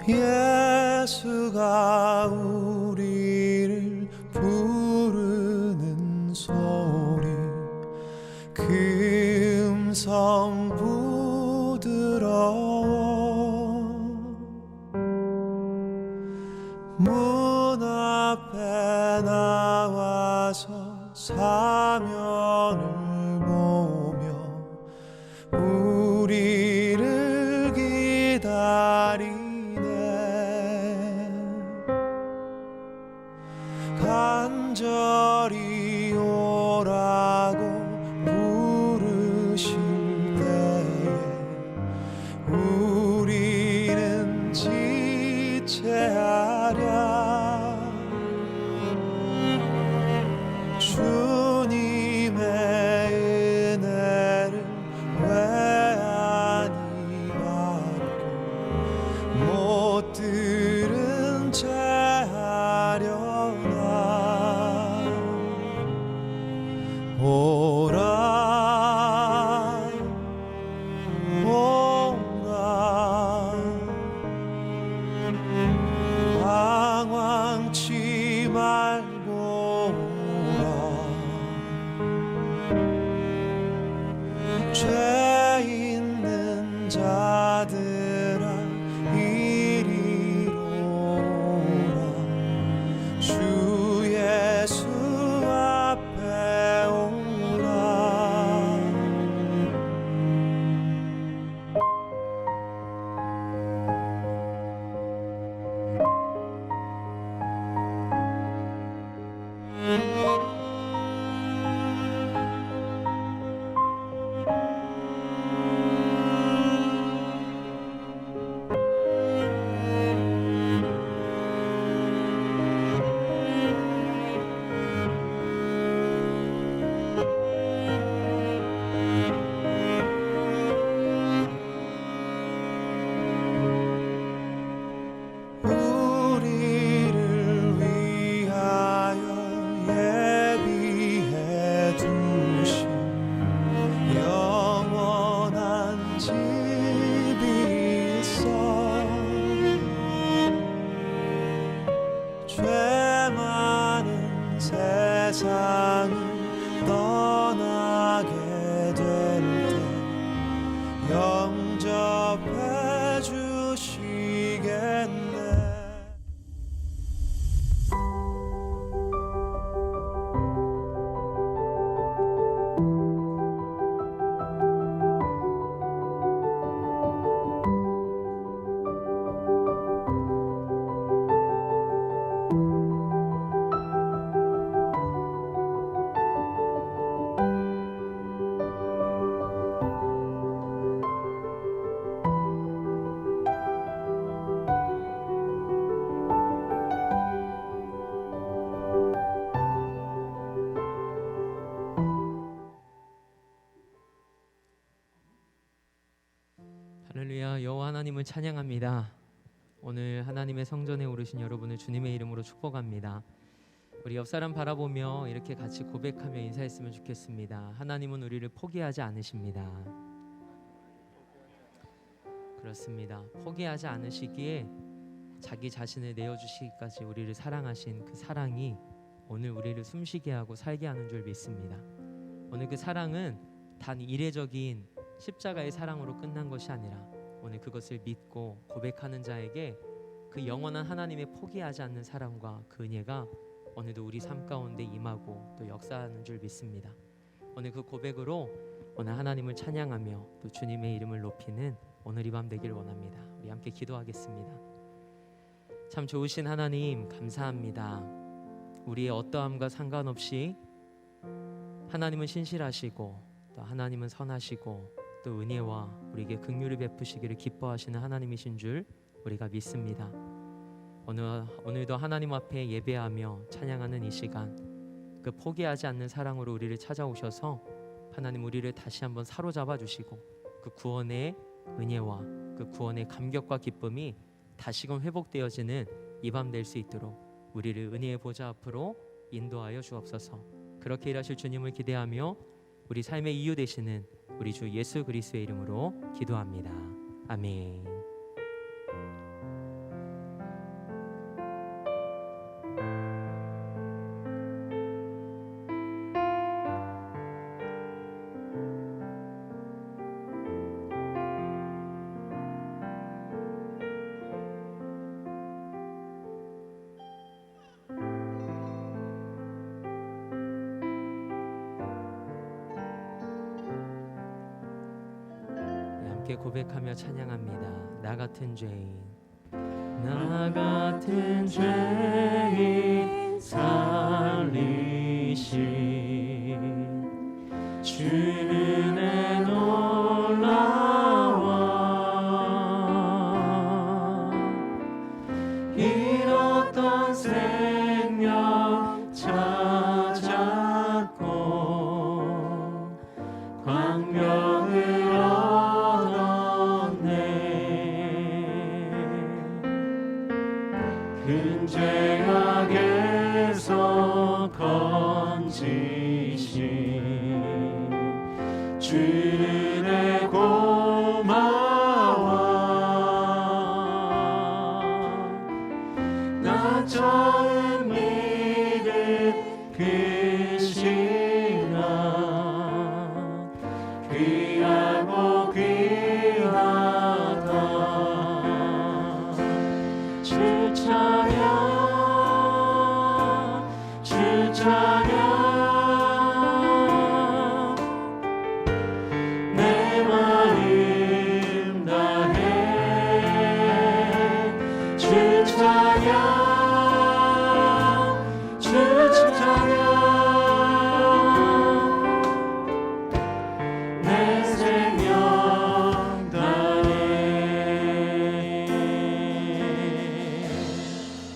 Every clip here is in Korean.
예수가 우리를 부르는 소리, 그 음성 부드러워 문 앞에 나와서 사면을 보며 우리를 기다리네. 간절히 오라고 부르실 때에 우리는 지체하랴. 주님의 은혜를 왜 아니 받고 못 들은 채 하려나. 오라 오라 방황치 말고 오라. 죄 있는 자들아 이리로 오라. 주 예수 앞에 오라. 우리를 위하여 예비해 두신 영원한 집이 있어. 죄 많은 세상을 떠나게 될 때 영접해 주시겠네. 할렐루야. 여호와 하나님을 찬양합니다. 오늘 하나님의 성전에 오르신 여러분을 주님의 이름으로 축복합니다. 우리 옆 사람 바라보며 이렇게 같이 고백하며 인사했으면 좋겠습니다. 하나님은 우리를 포기하지 않으십니다. 그렇습니다. 포기하지 않으시기에 자기 자신을 내어주시기까지 우리를 사랑하신 그 사랑이 오늘 우리를 숨쉬게 하고 살게 하는 줄 믿습니다. 오늘 그 사랑은 단 이례적인 십자가의 사랑으로 끝난 것이 아니라 오늘 그것을 믿고 고백하는 자에게 그 영원한 하나님의 포기하지 않는 사랑과 그 은혜가 오늘도 우리 삶 가운데 임하고 또 역사하는 줄 믿습니다. 오늘 그 고백으로 오늘 하나님을 찬양하며 또 주님의 이름을 높이는 오늘 이 밤 되길 원합니다. 우리 함께 기도하겠습니다. 참 좋으신 하나님 감사합니다. 우리의 어떠함과 상관없이 하나님은 신실하시고 또 하나님은 선하시고 또 은혜와 우리에게 긍휼을 베푸시기를 기뻐하시는 하나님이신 줄 우리가 믿습니다. 오늘도 하나님 앞에 예배하며 찬양하는 이 시간, 그 포기하지 않는 사랑으로 우리를 찾아오셔서 하나님 우리를 다시 한번 사로잡아 주시고 그 구원의 은혜와 그 구원의 감격과 기쁨이 다시금 회복되어지는 이 밤 될 수 있도록 우리를 은혜의 보좌 앞으로 인도하여 주옵소서. 그렇게 일하실 주님을 기대하며 우리 삶의 이유 되시는 우리 주 예수 그리스도의 이름으로 기도합니다. 아멘. 함께 고백하며 찬양합니다. 나 같은 죄인, 나 같은 죄인 살리신 주는 내 놀라워 잃었던 생명 찾았고 광명을 얻었네. 큰 죄악에서 건지신 주는 내 고마워. 나 처음 믿은 그 시간 귀하고 귀하다. 주 찬양, 주 찬양, 내 마음 다해. 주 찬양, 주 찬양, 내 생명 다해.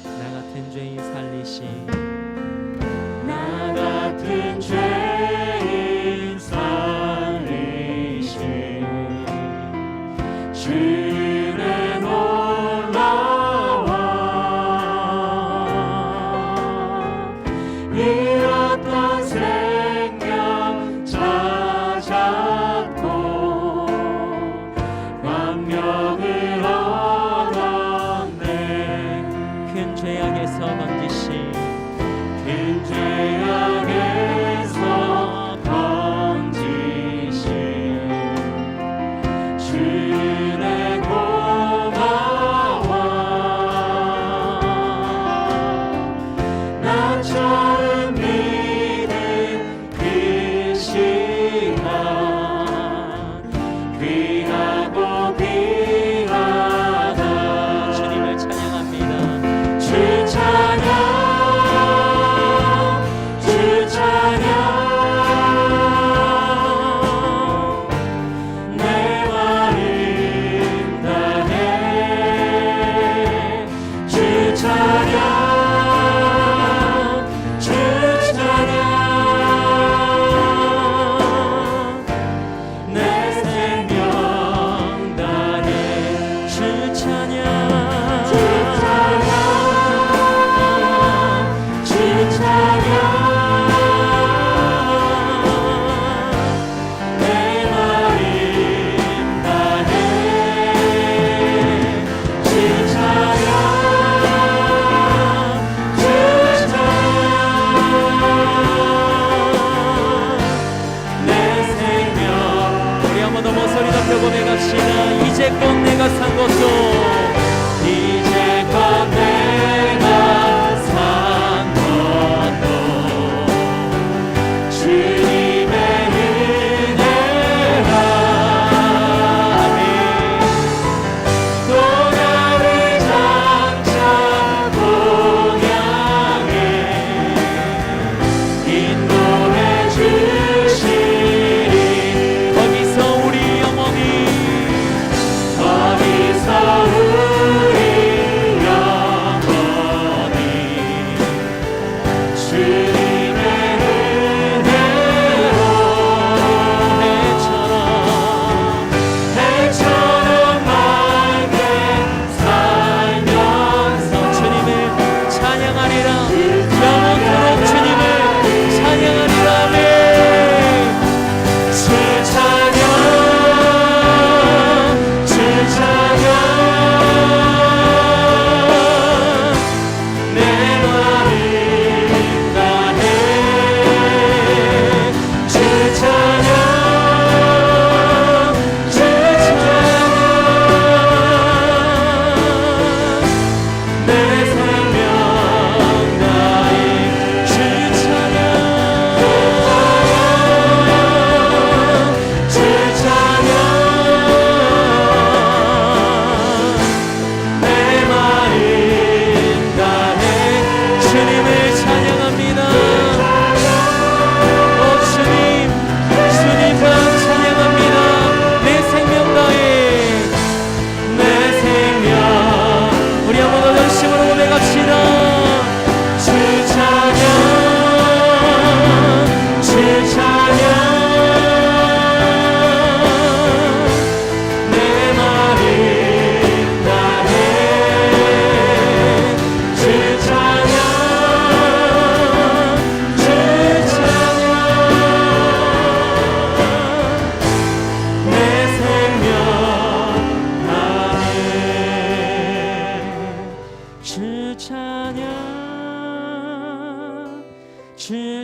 나 같은 죄인 살리신, 나 같은 죄인 살리신 주의 놀라워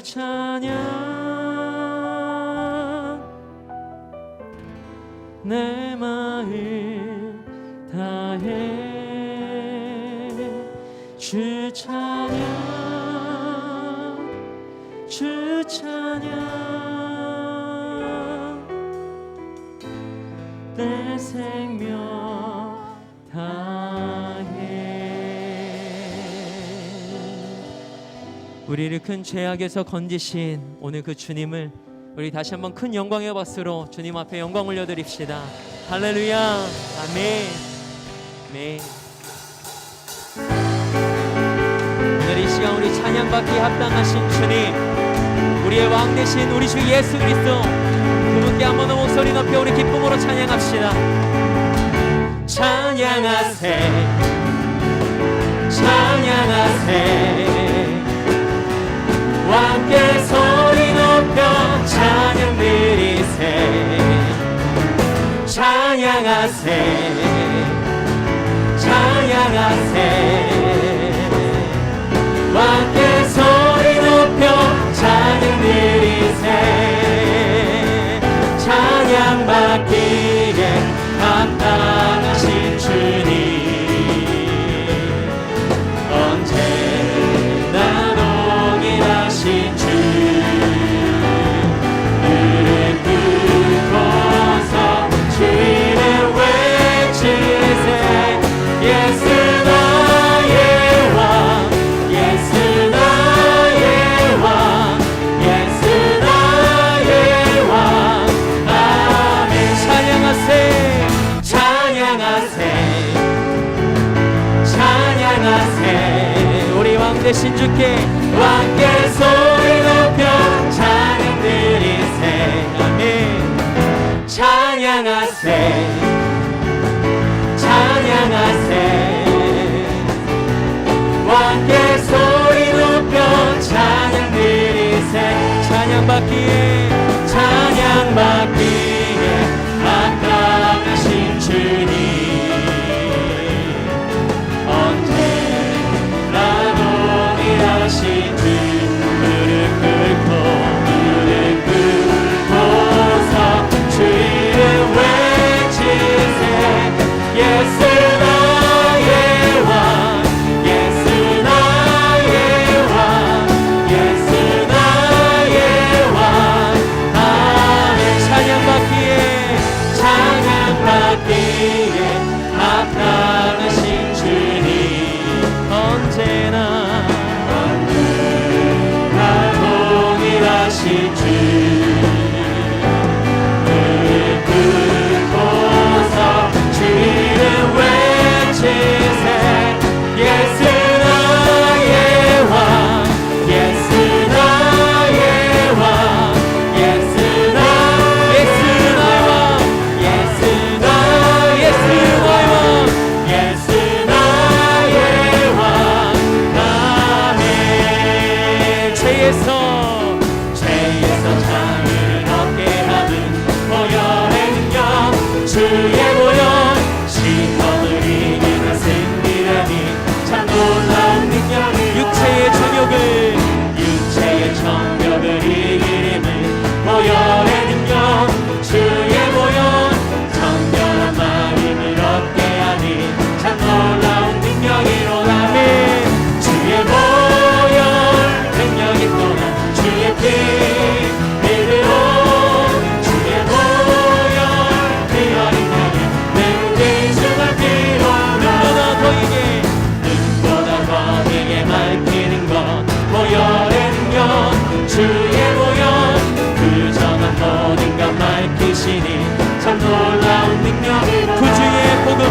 주 찬양 내 마음 다해 주 찬양 주 찬양 내 생명 다해. 우리를 큰 죄악에서 건지신 오늘 그 주님을 우리 다시 한번 큰 영광의 박수로 주님 앞에 영광 올려드립시다. 할렐루야. 아멘. 아멘. 오늘 이 시간 우리 찬양받기에 합당하신 주님, 우리의 왕 되신 우리 주 예수 그리스도, 그분께 한 번 더 목소리 높여 우리 기쁨으로 찬양합시다. 찬양하세 찬양하세 왕께 소리 높여 찬양 드리세. 찬양하세 찬양하세 왕께 소리 높여 찬양 드리세. 찬양 받기에 합당하신 주님, 언제나 동일하신 주, 무릎 꿇고서 주 이름 외치세. 예수 나의 왕, 예수 나의 왕, 예수 나의 왕. 아멘. 찬양하세 찬양하세 우리 왕 되신 주께 왕께 소리 높여 찬양 드리세. 아멘. 찬양하세 왕께 소리 높여 찬양 드리세. 찬양 받기에 합당하신 주님, 언제나 동일하신 주, 무릎 꿇고서 주 이름 외치세. 예수 나의 왕, 예수 나의 왕, 예수 나의 왕. 아멘. 찬양받기에 합당하신 주님, 언제나 동일하신 주, 무릎 꿇고서 주 이름 외치세. 예수 나의 왕, 예수 나의 왕, 예수 나의 왕, 예수 나의 왕, 예수 나의 왕. 아멘. 죄에서 장을 얻게 하는 보혈의 능력, 주의 보혈 시험을 이기는 승리라니 참 놀라운 능력이. 육체의 정욕을 이기는 보혈의 능력, 주의 보혈 정결한 마음을 얻게 하니 참 놀라운 능력이로다. 아멘. 주의 보혈 능력이 또한 주의 피 믿으로, 주의 보혈 그 어린 양의 능히 주가 피로라. 눈보다 더이게 밝히는 것 보혈의 능력, 주의 보혈 그 정한 모든 것 밝히시니 참 놀라운 능력이로다. 구주의 복음을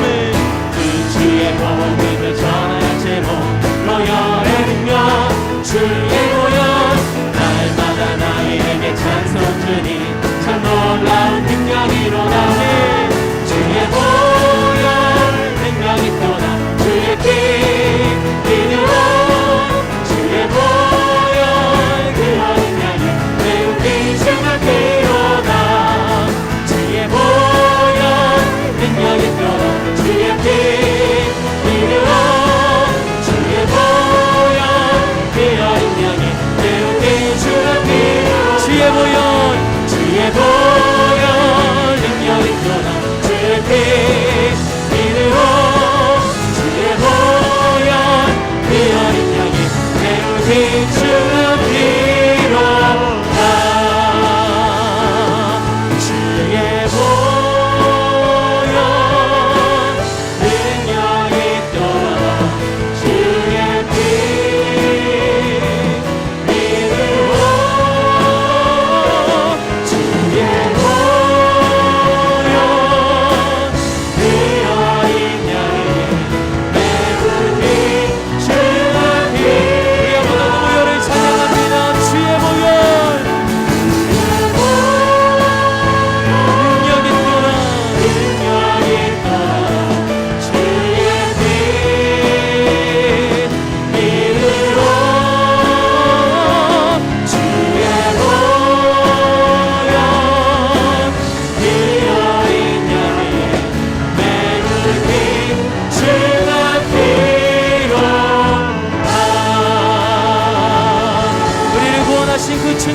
전하여 제목 보혈의 능력, 주의 보혈 날마다 나에게 찬송 주니 참 놀라운 능력이로다. 주의 보혈 능력이 또다. 주의 피 믿으로, 주의 보혈 그 어린 양의 매우 귀중한 피로다. 주의 보혈 능력이 또다. 주의 피 믿으로, 주의 보혈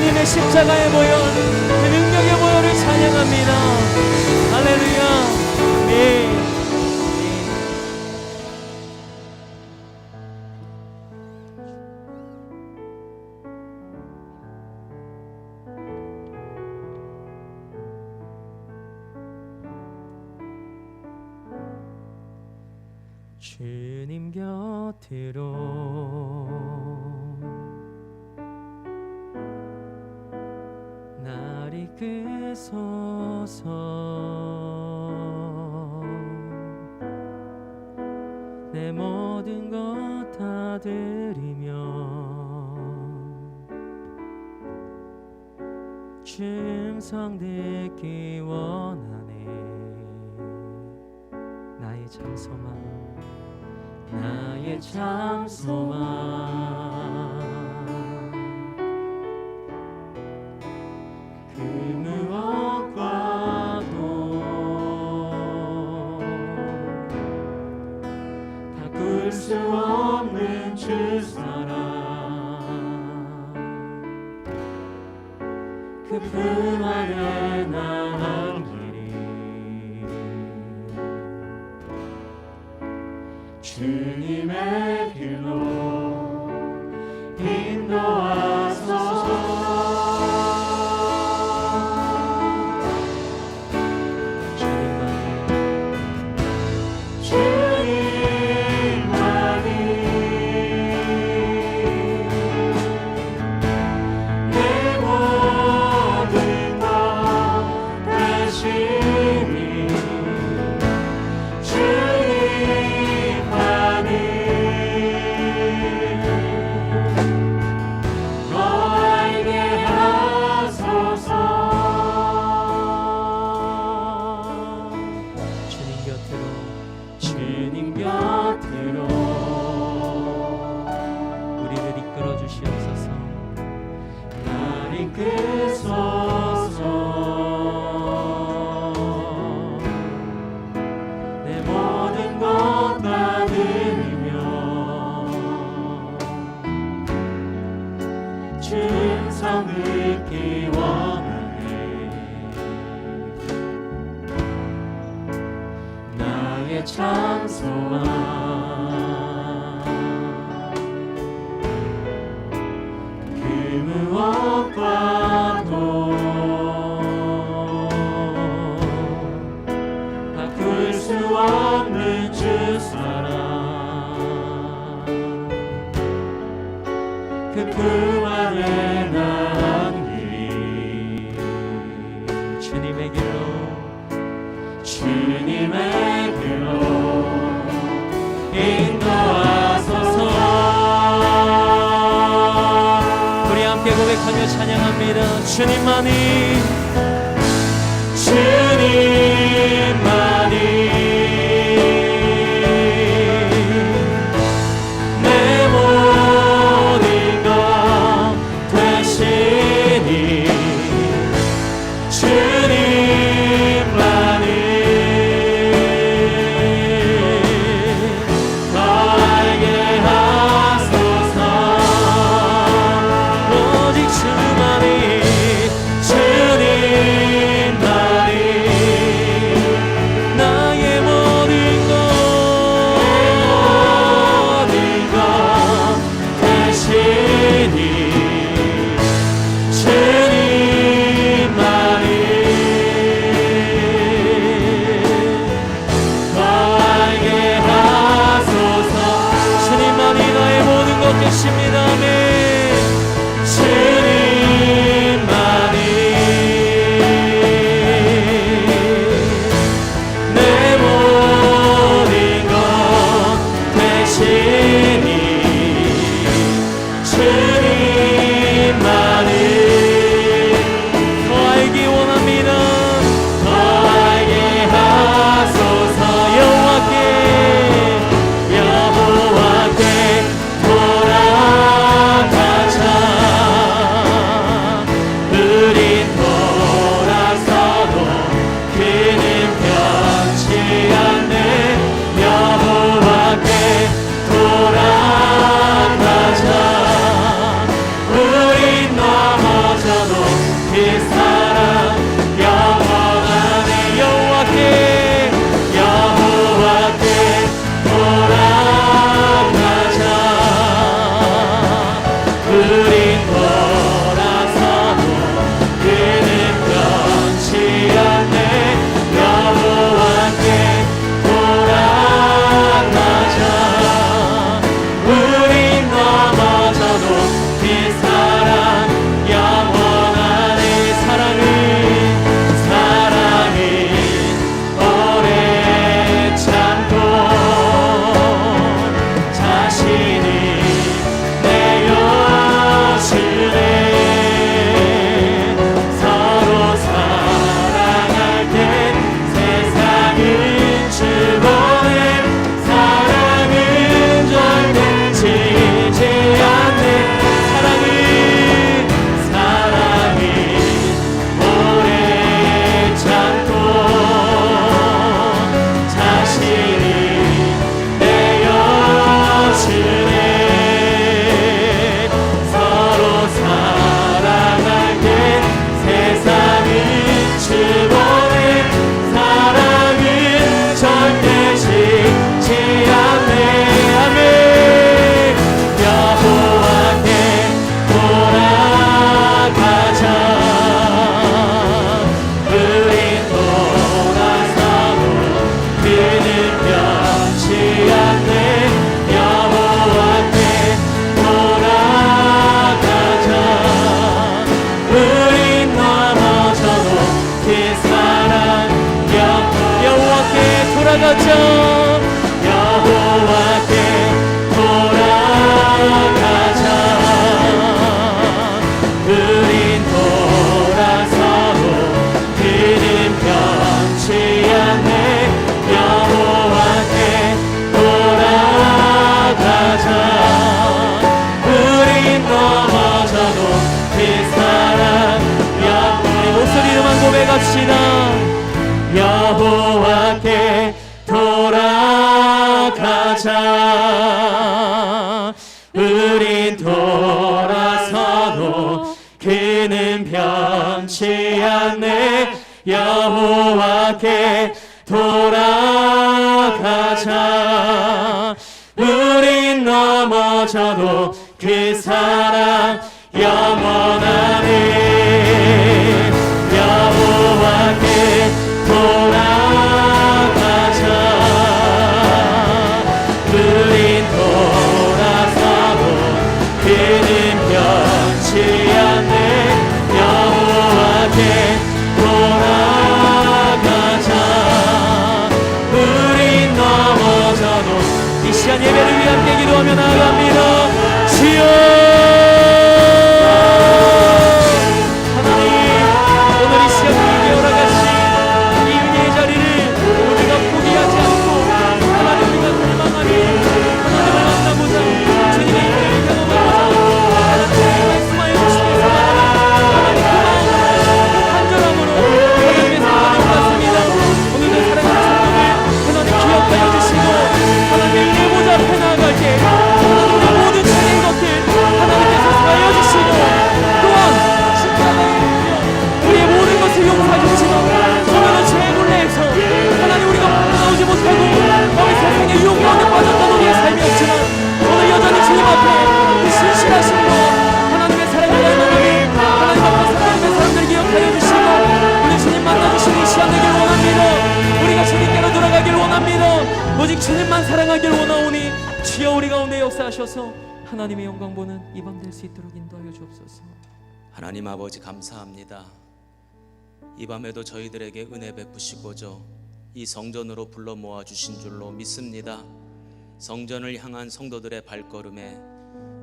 주님의 십자가의 보혈, 그 능력의 보혈을 찬양합니다. 할렐루야. 네. 주님 곁으로 날 이끄소서. 내 모든 것 다 드리며 충성되기 원하네. 나의 참 소망, 나의 참 소망, 그 무엇과도 바꿀 수 없는 주 사랑, 그 품 안에 나간 길이 주님의 길로 인도하소서. 충성을 원하네. 나의 참 소망, 그 무엇과도 바꿀 수 없는 주 사랑, 그 품 안에 난 길이 주님의 길로, 주님의 길로 인도하소서. 우리 함께 고백하며 찬양합니다. 주님만이, 주님만이 주님 돌아가자. 우린 돌아서도 그는 변치 않네. 여호와께 돌아가자. 우린 넘어져도 그 사랑 영원하네. 여호와께 돌아가자. 우린 돌아서도 그는 변치 않네. 여호와께 돌아가자. 우린 넘어져도 이 시간 예배를 위해 함께 기도하며 나아갑니다. 주여 하나님, 오늘 이 시간 우리에게 허락하신 이 은혜의 자리를 우리가 포기하지 않고 하나님 우리가 갈망하며 하나님을 만나보자. 주님의 은혜를 경험하고자 하나님의 말씀하여 주시면서 하나님 그 마음으로 그 간절함으로 하나님의 사랑을 받습니다. 오늘도 사랑하는 성도들 하나님 기억하여 주시고 하나님의 은혜 보좌 앞에 나아갈 때 하나님의 모든 죄의 것들 하나님께서 사하여 주시고 또한 십자가에 우리의 모든 것을 용서해 주시고 오늘은 죄의 굴레에서 하나님 우리가 벗어나오지 못하고 너의 세상의 유혹 가운데 빠졌던 우리의 삶이었지만 오늘 여전히 주님 앞에 그 신실하심으로 하나님의 사랑을 나누니 하나님 앞에 하나님의 사랑을 기억하여 주시고 우리 주님 만나주시는 이 시간 되길 원합니다. 우리가 주님께로 돌아가길 원합니다. 오직 주님만 사랑하길 원하오니 주여 우리 가운데 역사하셔서 하나님의 영광 보는 이 밤 될 수 있도록 인도하여 주옵소서. 하나님 아버지 감사합니다. 이 밤에도 저희들에게 은혜 베푸시고자 이 성전으로 불러 모아 주신 줄로 믿습니다. 성전을 향한 성도들의 발걸음에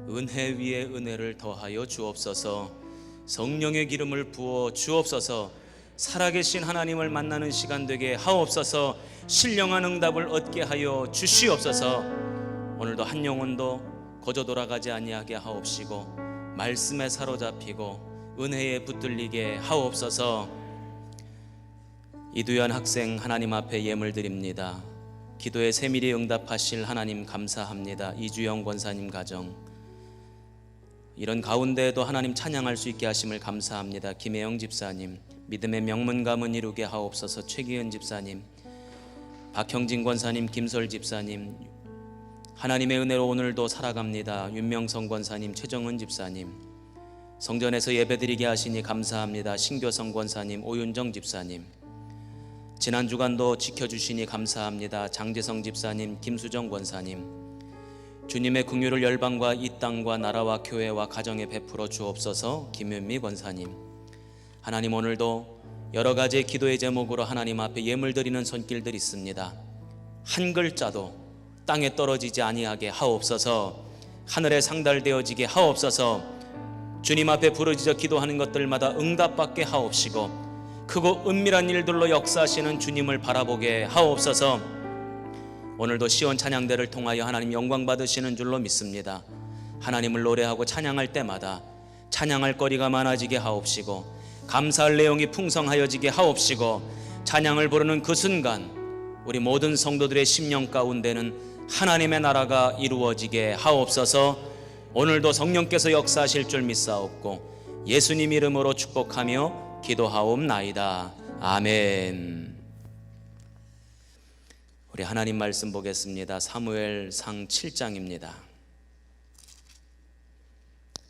은혜 위에 은혜를 더하여 주옵소서. 성령의 기름을 부어 주옵소서. 살아계신 하나님을 만나는 시간 되게 하옵소서. 신령한 응답을 얻게 하여 주시옵소서. 오늘도 한 영혼도 거저 돌아가지 아니하게 하옵시고 말씀에 사로잡히고 은혜에 붙들리게 하옵소서. 이두현 학생 하나님 앞에 예물 드립니다. 기도에 세밀히 응답하실 하나님 감사합니다. 이주영 권사님 가정 이런 가운데에도 하나님 찬양할 수 있게 하심을 감사합니다. 김혜영 집사님 믿음의 명문 가문 이루게 하옵소서. 최기은 집사님, 박형진 권사님, 김설 집사님 하나님의 은혜로 오늘도 살아갑니다. 윤명성 권사님, 최정은 집사님 성전에서 예배드리게 하시니 감사합니다. 신교성 권사님, 오윤정 집사님 지난 주간도 지켜주시니 감사합니다. 장재성 집사님, 김수정 권사님 주님의 긍휼을 열방과 이 땅과 나라와 교회와 가정에 베풀어 주옵소서. 김윤미 권사님 하나님 오늘도 여러 가지의 기도의 제목으로 하나님 앞에 예물 드리는 손길들이 있습니다. 한 글자도 땅에 떨어지지 아니하게 하옵소서. 하늘에 상달되어지게 하옵소서. 주님 앞에 부르짖어 기도하는 것들마다 응답받게 하옵시고 크고 은밀한 일들로 역사하시는 주님을 바라보게 하옵소서. 오늘도 시온 찬양대를 통하여 하나님 영광 받으시는 줄로 믿습니다. 하나님을 노래하고 찬양할 때마다 찬양할 거리가 많아지게 하옵시고 감사할 내용이 풍성하여지게 하옵시고 찬양을 부르는 그 순간 우리 모든 성도들의 심령 가운데는 하나님의 나라가 이루어지게 하옵소서. 오늘도 성령께서 역사하실 줄 믿사옵고 예수님 이름으로 축복하며 기도하옵나이다. 아멘. 우리 하나님 말씀 보겠습니다. 사무엘상 7장입니다.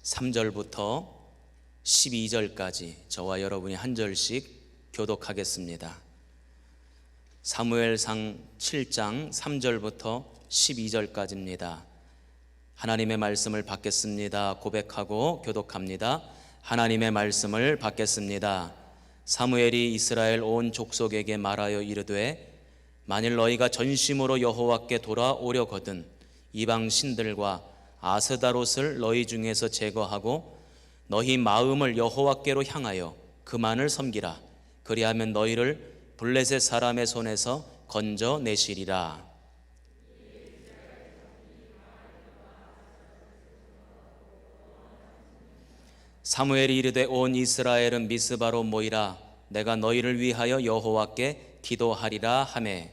3절부터 12절까지 저와 여러분이 한 절씩 교독하겠습니다. 사무엘상 7장 3절부터 12절까지입니다. 하나님의 말씀을 받겠습니다. 고백하고 교독합니다. 하나님의 말씀을 받겠습니다. 사무엘이 이스라엘 온 족속에게 말하여 이르되 만일 너희가 전심으로 여호와께 돌아오려거든 이방 신들과 아스다롯을 너희 중에서 제거하고 너희 마음을 여호와께로 향하여 그만을 섬기라. 그리하면 너희를 블레셋 사람의 손에서 건져내시리라. 사무엘이 이르되 온 이스라엘은 미스바로 모이라. 내가 너희를 위하여 여호와께 기도하리라 하매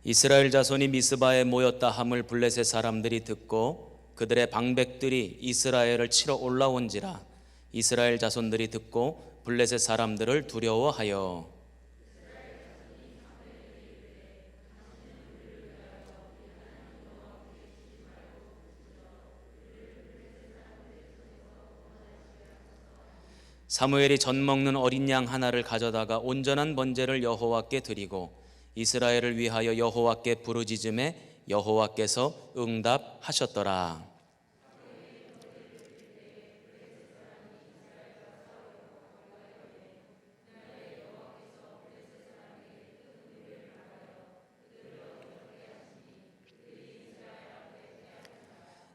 이스라엘 자손이 미스바에 모였다 함을 블레셋 사람들이 듣고 그들의 방백들이 이스라엘을 치러 올라온지라. 이스라엘 자손들이 듣고 블레셋 사람들을 두려워하여 사무엘이 젖 먹는 어린 양 하나를 가져다가 온전한 번제를 여호와께 드리고 이스라엘을 위하여 여호와께 부르짖음에 여호와께서 응답하셨더라.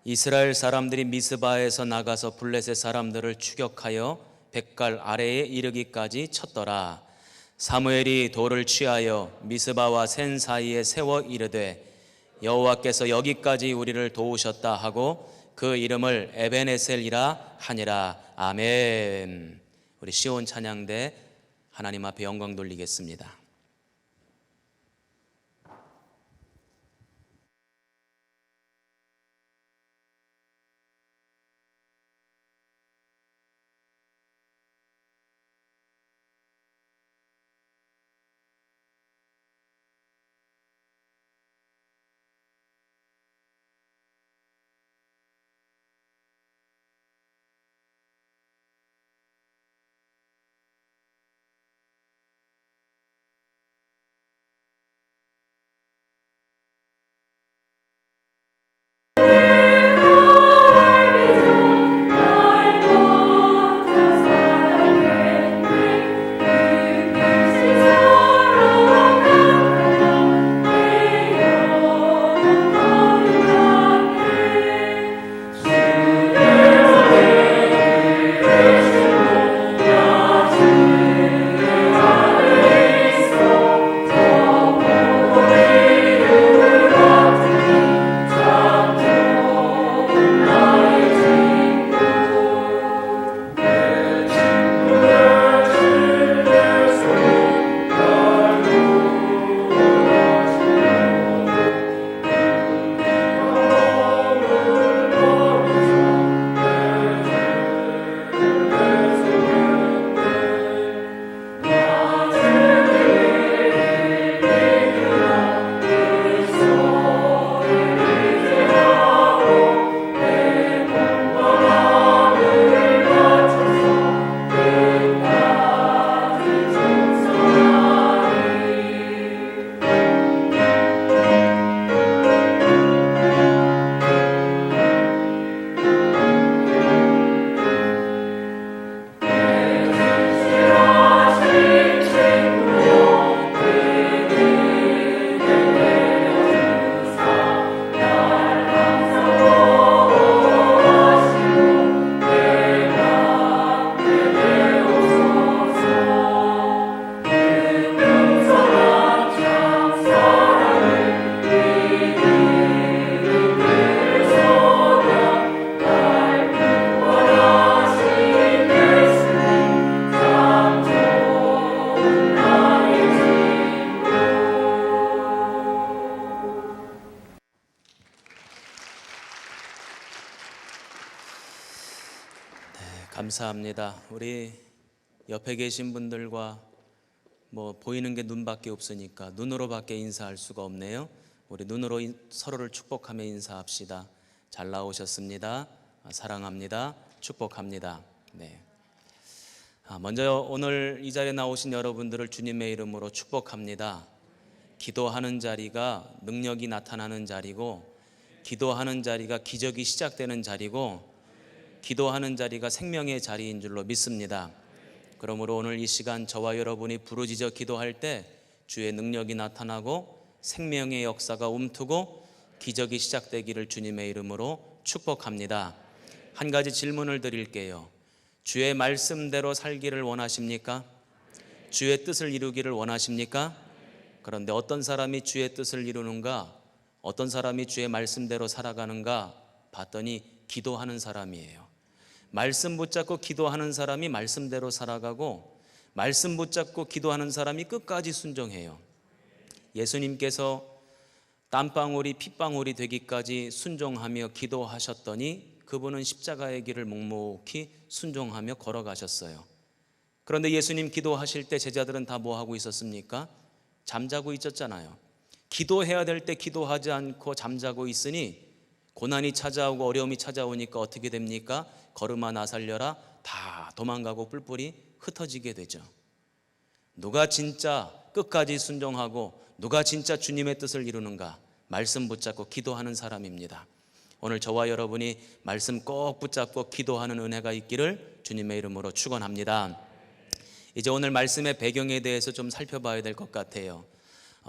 이스라엘 사람들이 미스바에서 나가서 블레셋 사람들을 추격하여 백갈 아래에 이르기까지 쳤더라. 사무엘이 돌을 취하여 미스바와 센 사이에 세워 이르되 여호와께서 여기까지 우리를 도우셨다 하고 그 이름을 에벤에셀이라 하니라. 아멘. 우리 시온 찬양대 하나님 앞에 영광 돌리겠습니다. 감사합니다. 우리 옆에 계신 분들과 뭐 보이는 게 눈밖에 없으니까 눈으로밖에 인사할 수가 없네요. 우리 눈으로 서로를 축복하며 인사합시다. 잘 나오셨습니다. 사랑합니다. 축복합니다. 네. 먼저 오늘 이 자리에 나오신 여러분들을 주님의 이름으로 축복합니다. 기도하는 자리가 능력이 나타나는 자리고, 기도하는 자리가 기적이 시작되는 자리고, 기도하는 자리가 생명의 자리인 줄로 믿습니다. 그러므로 오늘 이 시간 저와 여러분이 부르짖어 기도할 때 주의 능력이 나타나고 생명의 역사가 움트고 기적이 시작되기를 주님의 이름으로 축복합니다. 한 가지 질문을 드릴게요. 주의 말씀대로 살기를 원하십니까? 주의 뜻을 이루기를 원하십니까? 그런데 어떤 사람이 주의 뜻을 이루는가? 어떤 사람이 주의 말씀대로 살아가는가? 봤더니 기도하는 사람이에요. 말씀 붙잡고 기도하는 사람이 말씀대로 살아가고, 말씀 붙잡고 기도하는 사람이 끝까지 순종해요. 예수님께서 땀방울이 핏방울이 되기까지 순종하며 기도하셨더니 그분은 십자가의 길을 묵묵히 순종하며 걸어가셨어요. 그런데 예수님 기도하실 때 제자들은 다 뭐 하고 있었습니까? 잠자고 있었잖아요. 기도해야 될 때 기도하지 않고 잠자고 있으니 고난이 찾아오고 어려움이 찾아오니까 어떻게 됩니까? 걸음아 나 살려라, 다 도망가고 뿔뿔이 흩어지게 되죠. 누가 진짜 끝까지 순종하고 누가 진짜 주님의 뜻을 이루는가? 말씀 붙잡고 기도하는 사람입니다. 오늘 저와 여러분이 말씀 꼭 붙잡고 기도하는 은혜가 있기를 주님의 이름으로 축원합니다. 이제 오늘 말씀의 배경에 대해서 좀 살펴봐야 될 것 같아요.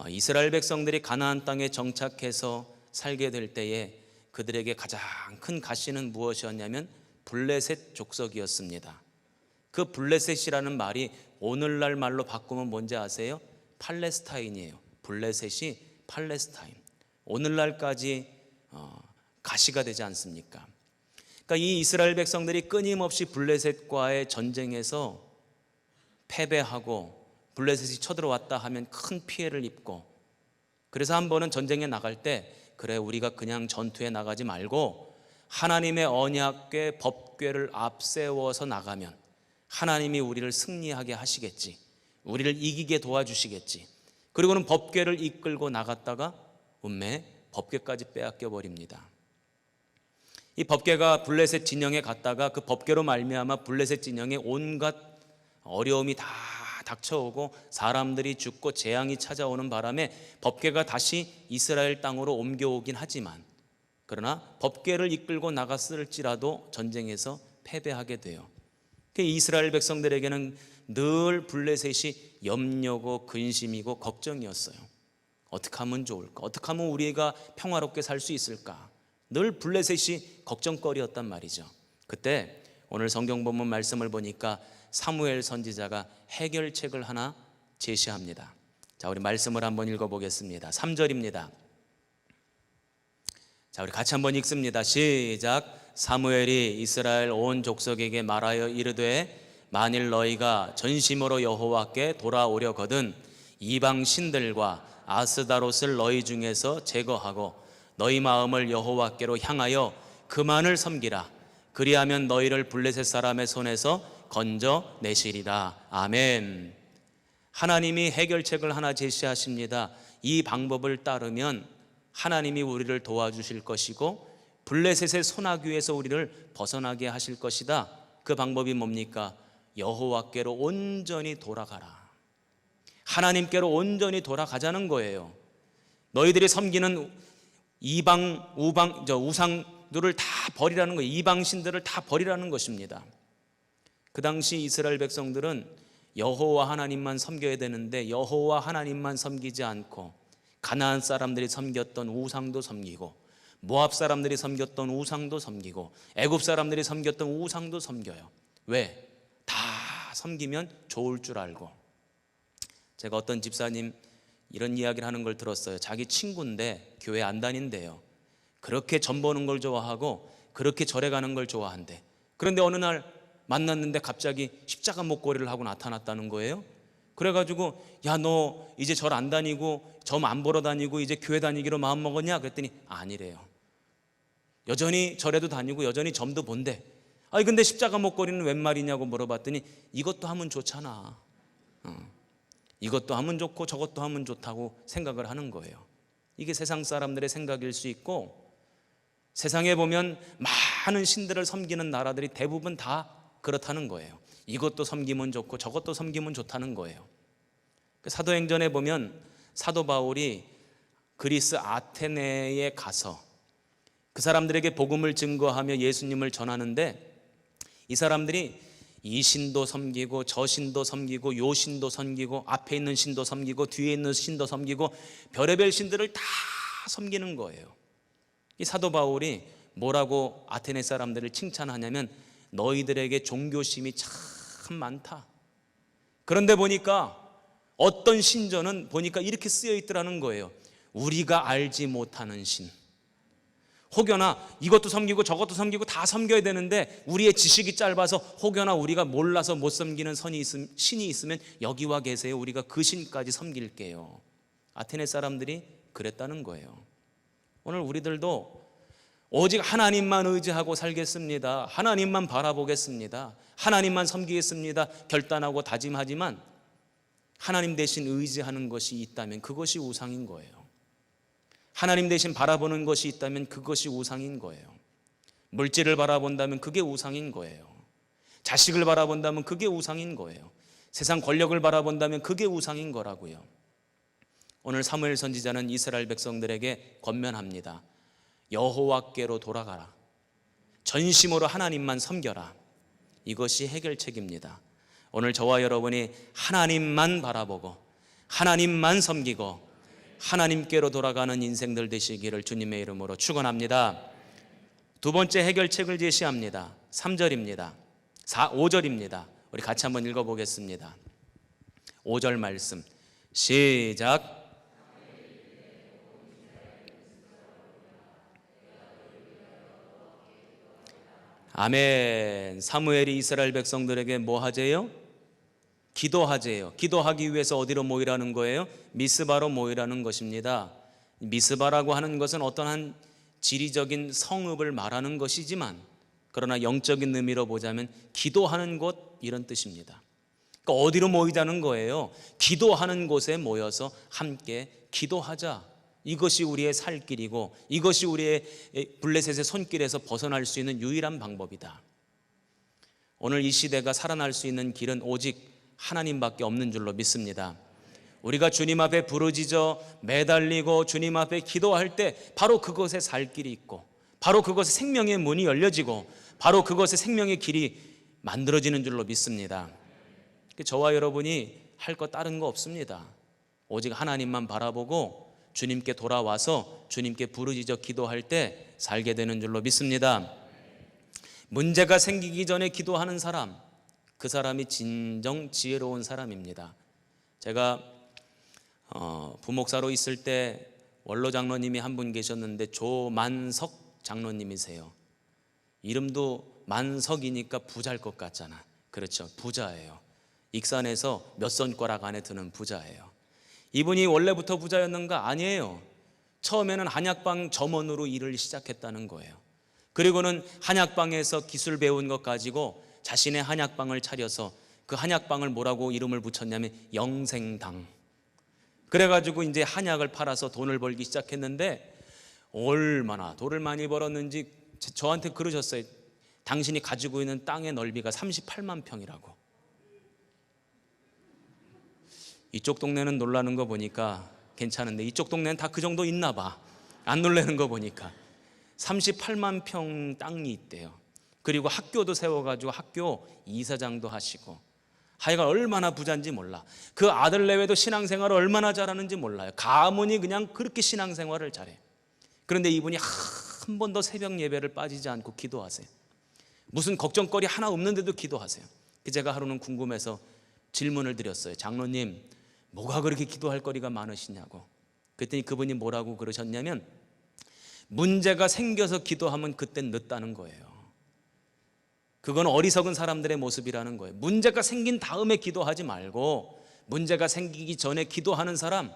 이스라엘 백성들이 가나안 땅에 정착해서 살게 될 때에 그들에게 가장 큰 가시는 무엇이었냐면 블레셋 족속이었습니다. 그 블레셋이라는 말이 오늘날 말로 바꾸면 뭔지 아세요? 팔레스타인이에요. 블레셋이 팔레스타인. 오늘날까지 가시가 되지 않습니까? 그러니까 이 이스라엘 백성들이 끊임없이 블레셋과의 전쟁에서 패배하고 블레셋이 쳐들어왔다 하면 큰 피해를 입고, 그래서 한 번은 전쟁에 나갈 때 그래 우리가 그냥 전투에 나가지 말고 하나님의 언약궤 법궤를 앞세워서 나가면 하나님이 우리를 승리하게 하시겠지, 우리를 이기게 도와주시겠지. 그리고는 법궤를 이끌고 나갔다가 운매 법궤까지 빼앗겨 버립니다. 이 법궤가 블레셋 진영에 갔다가 그 법궤로 말미암아 블레셋 진영에 온갖 어려움이 다 닥쳐오고 사람들이 죽고 재앙이 찾아오는 바람에 법궤가 다시 이스라엘 땅으로 옮겨오긴 하지만, 그러나 법궤를 이끌고 나갔을지라도 전쟁에서 패배하게 돼요. 이스라엘 백성들에게는 늘 블레셋이 염려고 근심이고 걱정이었어요. 어떻게 하면 좋을까? 어떻게 하면 우리가 평화롭게 살 수 있을까? 늘 블레셋이 걱정거리였단 말이죠. 그때 오늘 성경 본문 말씀을 보니까 사무엘 선지자가 해결책을 하나 제시합니다. 자, 우리 말씀을 한번 읽어보겠습니다. 3절입니다. 자, 우리 같이 한번 읽습니다. 시작. 사무엘이 이스라엘 온 족속에게 말하여 이르되 만일 너희가 전심으로 여호와께 돌아오려거든 이방 신들과 아스다롯을 너희 중에서 제거하고 너희 마음을 여호와께로 향하여 그만을 섬기라. 그리하면 너희를 블레셋 사람의 손에서 건져 내시리라. 아멘. 하나님이 해결책을 하나 제시하십니다. 이 방법을 따르면 하나님이 우리를 도와주실 것이고 블레셋의 손아귀에서 우리를 벗어나게 하실 것이다. 그 방법이 뭡니까? 여호와께로 온전히 돌아가라. 하나님께로 온전히 돌아가자는 거예요. 너희들이 섬기는 이방 우상들을 다 버리라는 거예요. 이방 신들을 다 버리라는 것입니다. 그 당시 이스라엘 백성들은 여호와 하나님만 섬겨야 되는데 여호와 하나님만 섬기지 않고 가나안 사람들이 섬겼던 우상도 섬기고 모압 사람들이 섬겼던 우상도 섬기고 애굽 사람들이 섬겼던 우상도 섬겨요. 왜? 다 섬기면 좋을 줄 알고. 제가 어떤 집사님 이런 이야기를 하는 걸 들었어요. 자기 친구인데 교회 안 다닌대요. 그렇게 전 보는 걸 좋아하고 그렇게 절에 가는 걸 좋아한대. 그런데 어느 날 만났는데 갑자기 십자가 목걸이를 하고 나타났다는 거예요. 그래가지고 야, 너 이제 절 안 다니고 점 안 보러 다니고 이제 교회 다니기로 마음 먹었냐? 그랬더니 아니래요. 여전히 절에도 다니고 여전히 점도 본대. 아니 근데 십자가 목걸이는 웬 말이냐고 물어봤더니 이것도 하면 좋잖아. 이것도 하면 좋고 저것도 하면 좋다고 생각을 하는 거예요. 이게 세상 사람들의 생각일 수 있고, 세상에 보면 많은 신들을 섬기는 나라들이 대부분 다 그렇다는 거예요. 이것도 섬기면 좋고 저것도 섬기면 좋다는 거예요. 사도행전에 보면 사도 바울이 그리스 아테네에 가서 그 사람들에게 복음을 증거하며 예수님을 전하는데, 이 사람들이 이 신도 섬기고 저 신도 섬기고 요 신도 섬기고 앞에 있는 신도 섬기고 뒤에 있는 신도 섬기고 별의별 신들을 다 섬기는 거예요. 이 사도 바울이 뭐라고 아테네 사람들을 칭찬하냐면 너희들에게 종교심이 참 많다. 그런데 보니까 어떤 신전은 보니까 이렇게 쓰여 있더라는 거예요. 우리가 알지 못하는 신. 혹여나 이것도 섬기고 저것도 섬기고 다 섬겨야 되는데 우리의 지식이 짧아서 혹여나 우리가 몰라서 못 섬기는 신이 있으면 여기 와 계세요. 우리가 그 신까지 섬길게요. 아테네 사람들이 그랬다는 거예요. 오늘 우리들도 오직 하나님만 의지하고 살겠습니다. 하나님만 바라보겠습니다. 하나님만 섬기겠습니다. 결단하고 다짐하지만 하나님 대신 의지하는 것이 있다면 그것이 우상인 거예요. 하나님 대신 바라보는 것이 있다면 그것이 우상인 거예요. 물질을 바라본다면 그게 우상인 거예요. 자식을 바라본다면 그게 우상인 거예요. 세상 권력을 바라본다면 그게 우상인 거라고요. 오늘 사무엘 선지자는 이스라엘 백성들에게 권면합니다. 여호와께로 돌아가라. 전심으로 하나님만 섬겨라. 이것이 해결책입니다. 오늘 저와 여러분이 하나님만 바라보고 하나님만 섬기고 하나님께로 돌아가는 인생들 되시기를 주님의 이름으로 축원합니다. 두 번째 해결책을 제시합니다. 3절입니다. 5절입니다. 우리 같이 한번 읽어보겠습니다. 5절 말씀 시작. 아멘. 사무엘이 이스라엘 백성들에게 뭐 하재요? 기도하재요. 기도하기 위해서 어디로 모이라는 거예요? 미스바로 모이라는 것입니다. 미스바라고 하는 것은 어떠한 지리적인 성읍을 말하는 것이지만 그러나 영적인 의미로 보자면 기도하는 곳 이런 뜻입니다. 그러니까 어디로 모이자는 거예요? 기도하는 곳에 모여서 함께 기도하자. 이것이 우리의 살 길이고 이것이 우리의 블레셋의 손길에서 벗어날 수 있는 유일한 방법이다. 오늘 이 시대가 살아날 수 있는 길은 오직 하나님밖에 없는 줄로 믿습니다. 우리가 주님 앞에 부르짖어 매달리고 주님 앞에 기도할 때 바로 그것에 살 길이 있고 바로 그것에 생명의 문이 열려지고 바로 그것에 생명의 길이 만들어지는 줄로 믿습니다. 저와 여러분이 할 것 다른 거 없습니다. 오직 하나님만 바라보고 주님께 돌아와서 주님께 부르짖어 기도할 때 살게 되는 줄로 믿습니다. 문제가 생기기 전에 기도하는 사람, 그 사람이 진정 지혜로운 사람입니다. 제가 부목사로 있을 때 원로 장로님이 한 분 계셨는데 조만석 장로님이세요. 이름도 만석이니까 부자일 것 같잖아. 그렇죠, 부자예요. 익산에서 몇 손가락 안에 드는 부자예요. 이분이 원래부터 부자였는가? 아니에요. 처음에는 한약방 점원으로 일을 시작했다는 거예요. 그리고는 한약방에서 기술 배운 것 가지고 자신의 한약방을 차려서 그 한약방을 뭐라고 이름을 붙였냐면 영생당. 그래가지고 이제 한약을 팔아서 돈을 벌기 시작했는데 얼마나 돈을 많이 벌었는지 저한테 그러셨어요. 당신이 가지고 있는 땅의 넓이가 38만 평이라고. 이쪽 동네는 놀라는 거 보니까 괜찮은데 이쪽 동네는 다 그 정도 있나 봐. 안 놀라는 거 보니까 38만 평 땅이 있대요. 그리고 학교도 세워가지고 학교 이사장도 하시고 하여간 얼마나 부자인지 몰라. 그 아들 내외도 신앙생활을 얼마나 잘하는지 몰라요. 가문이 그냥 그렇게 신앙생활을 잘해. 그런데 이분이 한 번도 새벽 예배를 빠지지 않고 기도하세요. 무슨 걱정거리 하나 없는데도 기도하세요. 제가 하루는 궁금해서 질문을 드렸어요. 장로님, 뭐가 그렇게 기도할 거리가 많으시냐고. 그랬더니 그분이 뭐라고 그러셨냐면 문제가 생겨서 기도하면 그땐 늦다는 거예요. 그건 어리석은 사람들의 모습이라는 거예요. 문제가 생긴 다음에 기도하지 말고 문제가 생기기 전에 기도하는 사람,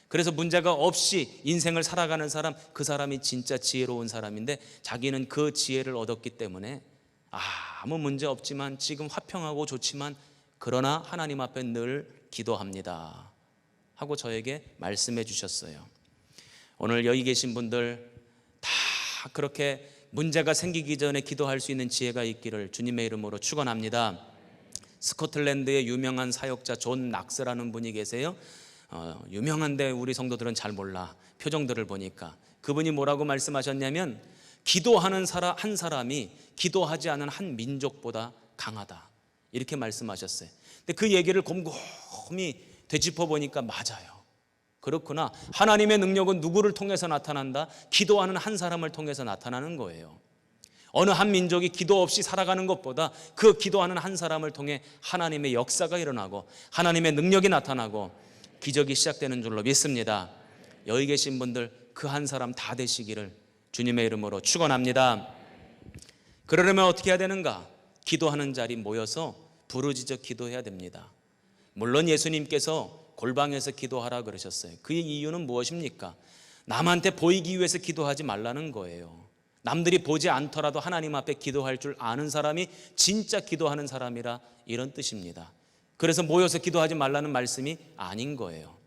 그래서 문제가 없이 인생을 살아가는 사람, 그 사람이 진짜 지혜로운 사람인데 자기는 그 지혜를 얻었기 때문에 아무 문제 없지만 지금 화평하고 좋지만 그러나 하나님 앞에 늘 기도합니다 하고 저에게 말씀해 주셨어요. 오늘 여기 계신 분들 다 그렇게 문제가 생기기 전에 기도할 수 있는 지혜가 있기를 주님의 이름으로 축원합니다. 스코틀랜드의 유명한 사역자 존 낙스라는 분이 계세요. 유명한데 우리 성도들은 잘 몰라. 표정들을 보니까 그분이 뭐라고 말씀하셨냐면 기도하는 한 사람이 기도하지 않은 한 민족보다 강하다, 이렇게 말씀하셨어요. 근데 그 얘기를 곰곰이 되짚어 보니까 맞아요. 그렇구나. 하나님의 능력은 누구를 통해서 나타난다? 기도하는 한 사람을 통해서 나타나는 거예요. 어느 한 민족이 기도 없이 살아가는 것보다 그 기도하는 한 사람을 통해 하나님의 역사가 일어나고 하나님의 능력이 나타나고 기적이 시작되는 줄로 믿습니다. 여기 계신 분들 그 한 사람 다 되시기를 주님의 이름으로 축원합니다. 그러려면 어떻게 해야 되는가? 기도하는 자리 모여서 부르짖어 기도해야 됩니다. 물론 예수님께서 골방에서 기도하라 그러셨어요. 그 이유는 무엇입니까? 남한테 보이기 위해서 기도하지 말라는 거예요. 남들이 보지 않더라도 하나님 앞에 기도할 줄 아는 사람이 진짜 기도하는 사람이라, 이런 뜻입니다. 그래서 모여서 기도하지 말라는 말씀이 아닌 거예요.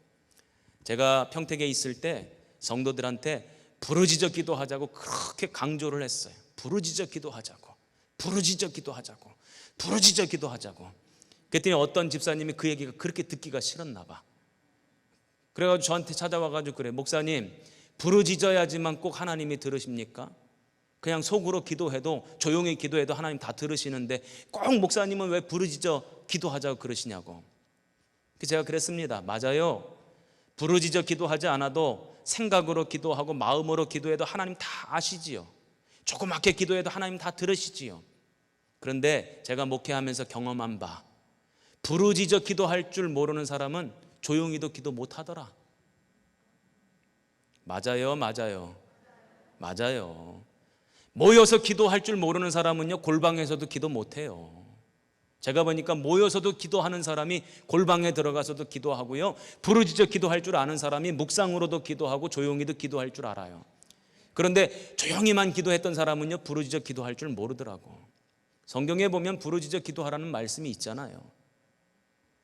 제가 평택에 있을 때 성도들한테 부르짖어 기도하자고 그렇게 강조를 했어요. 부르짖어 기도하자고, 부르짖어 기도하자고, 부르짖어 기도하자고. 그랬더니 어떤 집사님이 그 얘기가 그렇게 듣기가 싫었나 봐. 그래가지고 저한테 찾아와가지고 그래, 목사님, 부르짖어야지만 꼭 하나님이 들으십니까? 그냥 속으로 기도해도, 조용히 기도해도 하나님 다 들으시는데 꼭 목사님은 왜 부르짖어 기도하자고 그러시냐고. 제가 그랬습니다. 맞아요. 부르짖어 기도하지 않아도 생각으로 기도하고 마음으로 기도해도 하나님 다 아시지요. 조그맣게 기도해도 하나님 다 들으시지요. 그런데 제가 목회하면서 경험한 바, 부르짖어 기도할 줄 모르는 사람은 조용히도 기도 못하더라. 맞아요, 맞아요, 맞아요. 모여서 기도할 줄 모르는 사람은요, 골방에서도 기도 못해요. 제가 보니까 모여서도 기도하는 사람이 골방에 들어가서도 기도하고요, 부르짖어 기도할 줄 아는 사람이 묵상으로도 기도하고 조용히도 기도할 줄 알아요. 그런데 조용히만 기도했던 사람은요, 부르짖어 기도할 줄 모르더라고. 성경에 보면 부르짖어 기도하라는 말씀이 있잖아요.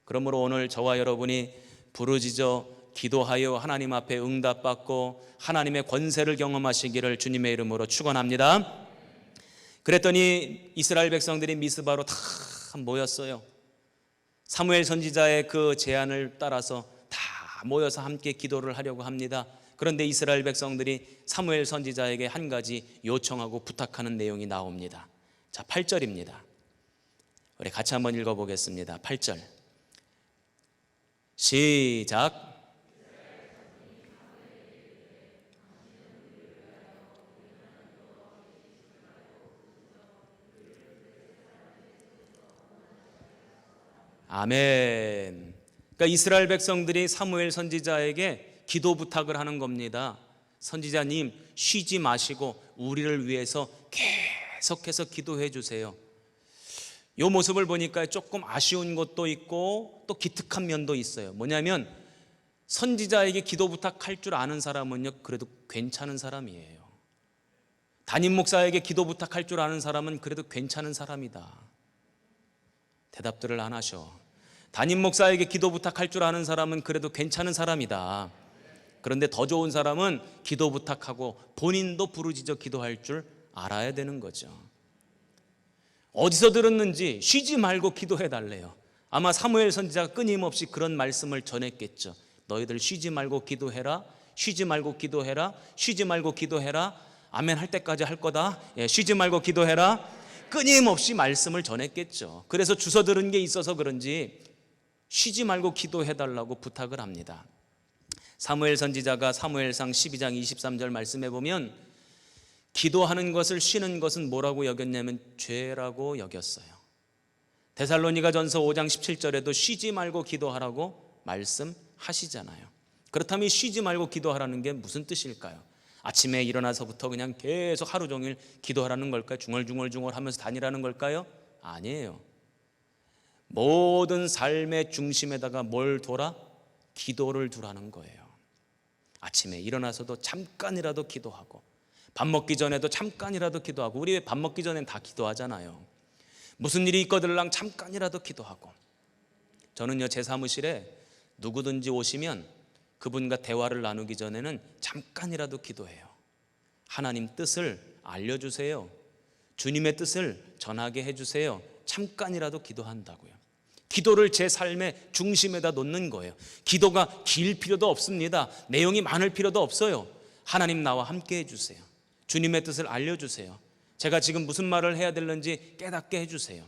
그러므로 오늘 저와 여러분이 부르짖어 기도하여 하나님 앞에 응답받고 하나님의 권세를 경험하시기를 주님의 이름으로 축원합니다. 그랬더니 이스라엘 백성들이 미스바로 다 모였어요. 사무엘 선지자의 그 제안을 따라서 다 모여서 함께 기도를 하려고 합니다. 그런데 이스라엘 백성들이 사무엘 선지자에게 한 가지 요청하고 부탁하는 내용이 나옵니다. 자, 8절입니다. 우리 같이 한번 읽어보겠습니다. 8절 시작. 아멘. 그러니까 이스라엘 백성들이 사무엘 선지자에게 기도 부탁을 하는 겁니다. 선지자님, 쉬지 마시고 우리를 위해서 계속해서 기도해 주세요. 이 모습을 보니까 조금 아쉬운 것도 있고 또 기특한 면도 있어요. 뭐냐면 선지자에게 기도 부탁할 줄 아는 사람은요, 그래도 괜찮은 사람이에요. 담임 목사에게 기도 부탁할 줄 아는 사람은 그래도 괜찮은 사람이다. 대답들을 안 하셔. 담임 목사에게 기도 부탁할 줄 아는 사람은 그래도 괜찮은 사람이다. 그런데 더 좋은 사람은 기도 부탁하고 본인도 부르짖어 기도할 줄 알아야 되는 거죠. 어디서 들었는지 쉬지 말고 기도해 달래요. 아마 사무엘 선지자가 끊임없이 그런 말씀을 전했겠죠. 너희들 쉬지 말고 기도해라, 쉬지 말고 기도해라, 쉬지 말고 기도해라. 아멘 할 때까지 할 거다. 쉬지 말고 기도해라. 끊임없이 말씀을 전했겠죠. 그래서 주워 들은 게 있어서 그런지 쉬지 말고 기도해 달라고 부탁을 합니다. 사무엘 선지자가 사무엘상 12장 23절 말씀해 보면 기도하는 것을 쉬는 것은 뭐라고 여겼냐면 죄라고 여겼어요. 데살로니가전서 5장 17절에도 쉬지 말고 기도하라고 말씀하시잖아요. 그렇다면 쉬지 말고 기도하라는 게 무슨 뜻일까요? 아침에 일어나서부터 그냥 계속 하루 종일 기도하라는 걸까요? 중얼중얼 하면서 다니라는 걸까요? 아니에요. 모든 삶의 중심에다가 뭘 둬라? 기도를 두라는 거예요. 아침에 일어나서도 잠깐이라도 기도하고, 밥 먹기 전에도 잠깐이라도 기도하고. 우리 왜 밥 먹기 전엔 다 기도하잖아요. 무슨 일이 있거들랑 잠깐이라도 기도하고. 저는요, 제 사무실에 누구든지 오시면 그분과 대화를 나누기 전에는 잠깐이라도 기도해요. 하나님 뜻을 알려주세요. 주님의 뜻을 전하게 해주세요. 잠깐이라도 기도한다고요. 기도를 제 삶의 중심에다 놓는 거예요. 기도가 길 필요도 없습니다. 내용이 많을 필요도 없어요. 하나님 나와 함께 해주세요. 주님의 뜻을 알려주세요. 제가 지금 무슨 말을 해야 되는지 깨닫게 해주세요.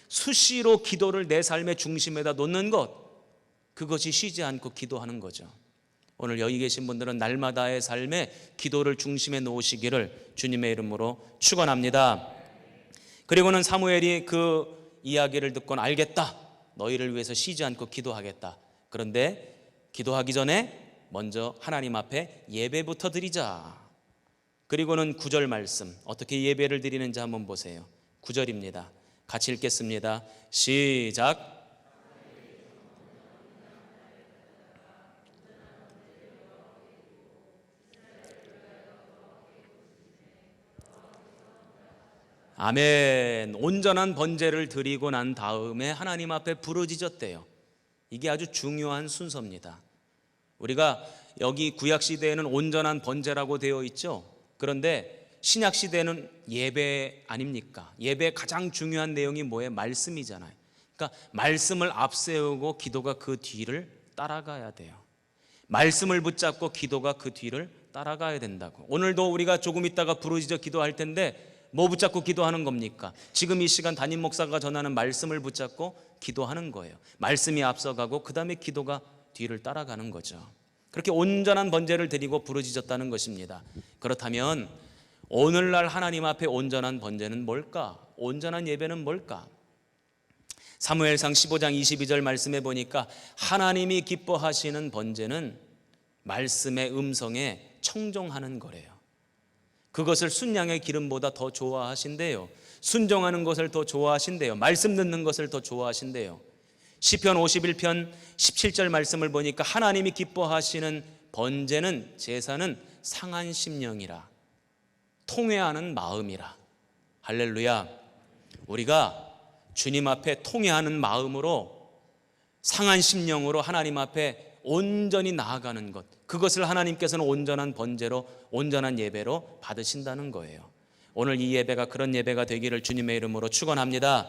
수시로 기도를 내 삶의 중심에다 놓는 것, 그것이 쉬지 않고 기도하는 거죠. 오늘 여기 계신 분들은 날마다의 삶에 기도를 중심에 놓으시기를 주님의 이름으로 축원합니다. 그리고는 사무엘이 그 이야기를 듣고는 알겠다. 너희를 위해서 쉬지 않고 기도하겠다. 그런데 기도하기 전에 먼저 하나님 앞에 예배부터 드리자. 그리고는 9절 말씀, 어떻게 예배를 드리는지 한번 보세요. 9절입니다. 같이 읽겠습니다. 시작. 아멘. 온전한 번제를 드리고 난 다음에 하나님 앞에 부르짖었대요. 이게 아주 중요한 순서입니다. 우리가 여기 구약 시대에는 온전한 번제라고 되어 있죠. 그런데 신약 시대는 예배 아닙니까? 예배의 가장 중요한 내용이 뭐예요? 말씀이잖아요. 그러니까 말씀을 앞세우고 기도가 그 뒤를 따라가야 돼요. 말씀을 붙잡고 기도가 그 뒤를 따라가야 된다고. 오늘도 우리가 조금 있다가 부르짖어 기도할 텐데 뭐 붙잡고 기도하는 겁니까? 지금 이 시간 담임 목사가 전하는 말씀을 붙잡고 기도하는 거예요. 말씀이 앞서가고 그 다음에 기도가 뒤를 따라가는 거죠. 그렇게 온전한 번제를 드리고 부르짖었다는 것입니다. 그렇다면 오늘날 하나님 앞에 온전한 번제는 뭘까? 온전한 예배는 뭘까? 사무엘상 15장 22절 말씀에 보니까 하나님이 기뻐하시는 번제는 말씀의 음성에 청종하는 거래요. 그것을 순양의 기름보다 더 좋아하신대요. 순종하는 것을 더 좋아하신대요. 말씀 듣는 것을 더 좋아하신대요. 시편 51편 17절 말씀을 보니까 하나님이 기뻐하시는 번제는 제사는 상한 심령이라 통회하는 마음이라. 할렐루야. 우리가 주님 앞에 통회하는 마음으로 상한 심령으로 하나님 앞에 온전히 나아가는 것, 그것을 하나님께서는 온전한 번제로 온전한 예배로 받으신다는 거예요. 오늘 이 예배가 그런 예배가 되기를 주님의 이름으로 축원합니다.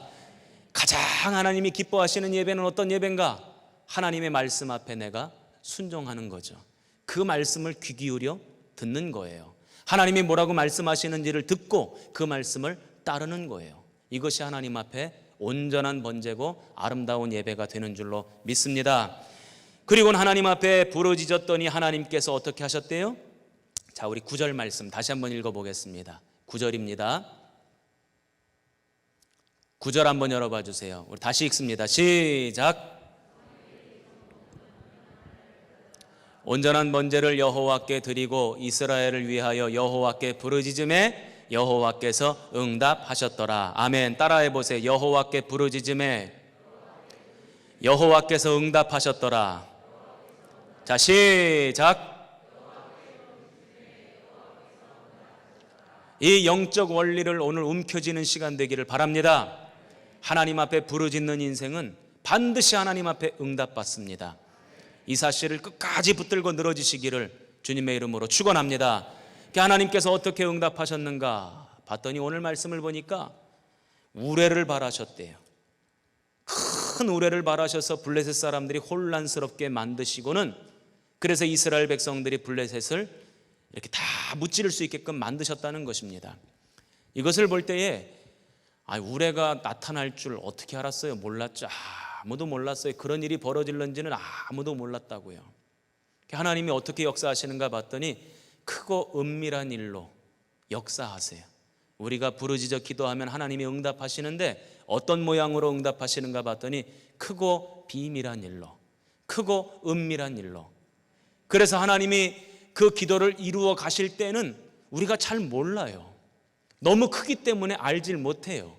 가장 하나님이 기뻐하시는 예배는 어떤 예배인가? 하나님의 말씀 앞에 내가 순종하는 거죠. 그 말씀을 귀 기울여 듣는 거예요. 하나님이 뭐라고 말씀하시는지를 듣고 그 말씀을 따르는 거예요. 이것이 하나님 앞에 온전한 번제고 아름다운 예배가 되는 줄로 믿습니다. 그리고는 하나님 앞에 부르짖었더니 하나님께서 어떻게 하셨대요? 자, 우리 9절 말씀 다시 한번 읽어보겠습니다. 9절입니다. 9절 한번 열어봐 주세요. 우리 다시 읽습니다. 시작. 온전한 번제를 여호와께 드리고 이스라엘을 위하여 여호와께 부르짖음에 여호와께서 응답하셨더라. 아멘. 따라해 보세요. 여호와께 부르짖음에 여호와께서 응답하셨더라. 자, 시작. 이 영적 원리를 오늘 움켜쥐는 시간 되기를 바랍니다. 하나님 앞에 부르짖는 인생은 반드시 하나님 앞에 응답받습니다. 이 사실을 끝까지 붙들고 늘어지시기를 주님의 이름으로 축원합니다. 하나님께서 어떻게 응답하셨는가 봤더니 오늘 말씀을 보니까 우레를 바라셨대요. 큰 우레를 바라셔서 블레셋 사람들이 혼란스럽게 만드시고는, 그래서 이스라엘 백성들이 블레셋을 이렇게 다 무찌를 수 있게끔 만드셨다는 것입니다. 이것을 볼 때에 우레가 나타날 줄 어떻게 알았어요? 몰랐죠. 아무도 몰랐어요. 그런 일이 벌어질는지는 아무도 몰랐다고요. 하나님이 어떻게 역사하시는가 봤더니 크고 은밀한 일로 역사하세요. 우리가 부르짖어 기도하면 하나님이 응답하시는데 어떤 모양으로 응답하시는가 봤더니 크고 비밀한 일로, 크고 은밀한 일로. 그래서 하나님이 그 기도를 이루어 가실 때는 우리가 잘 몰라요. 너무 크기 때문에 알질 못해요.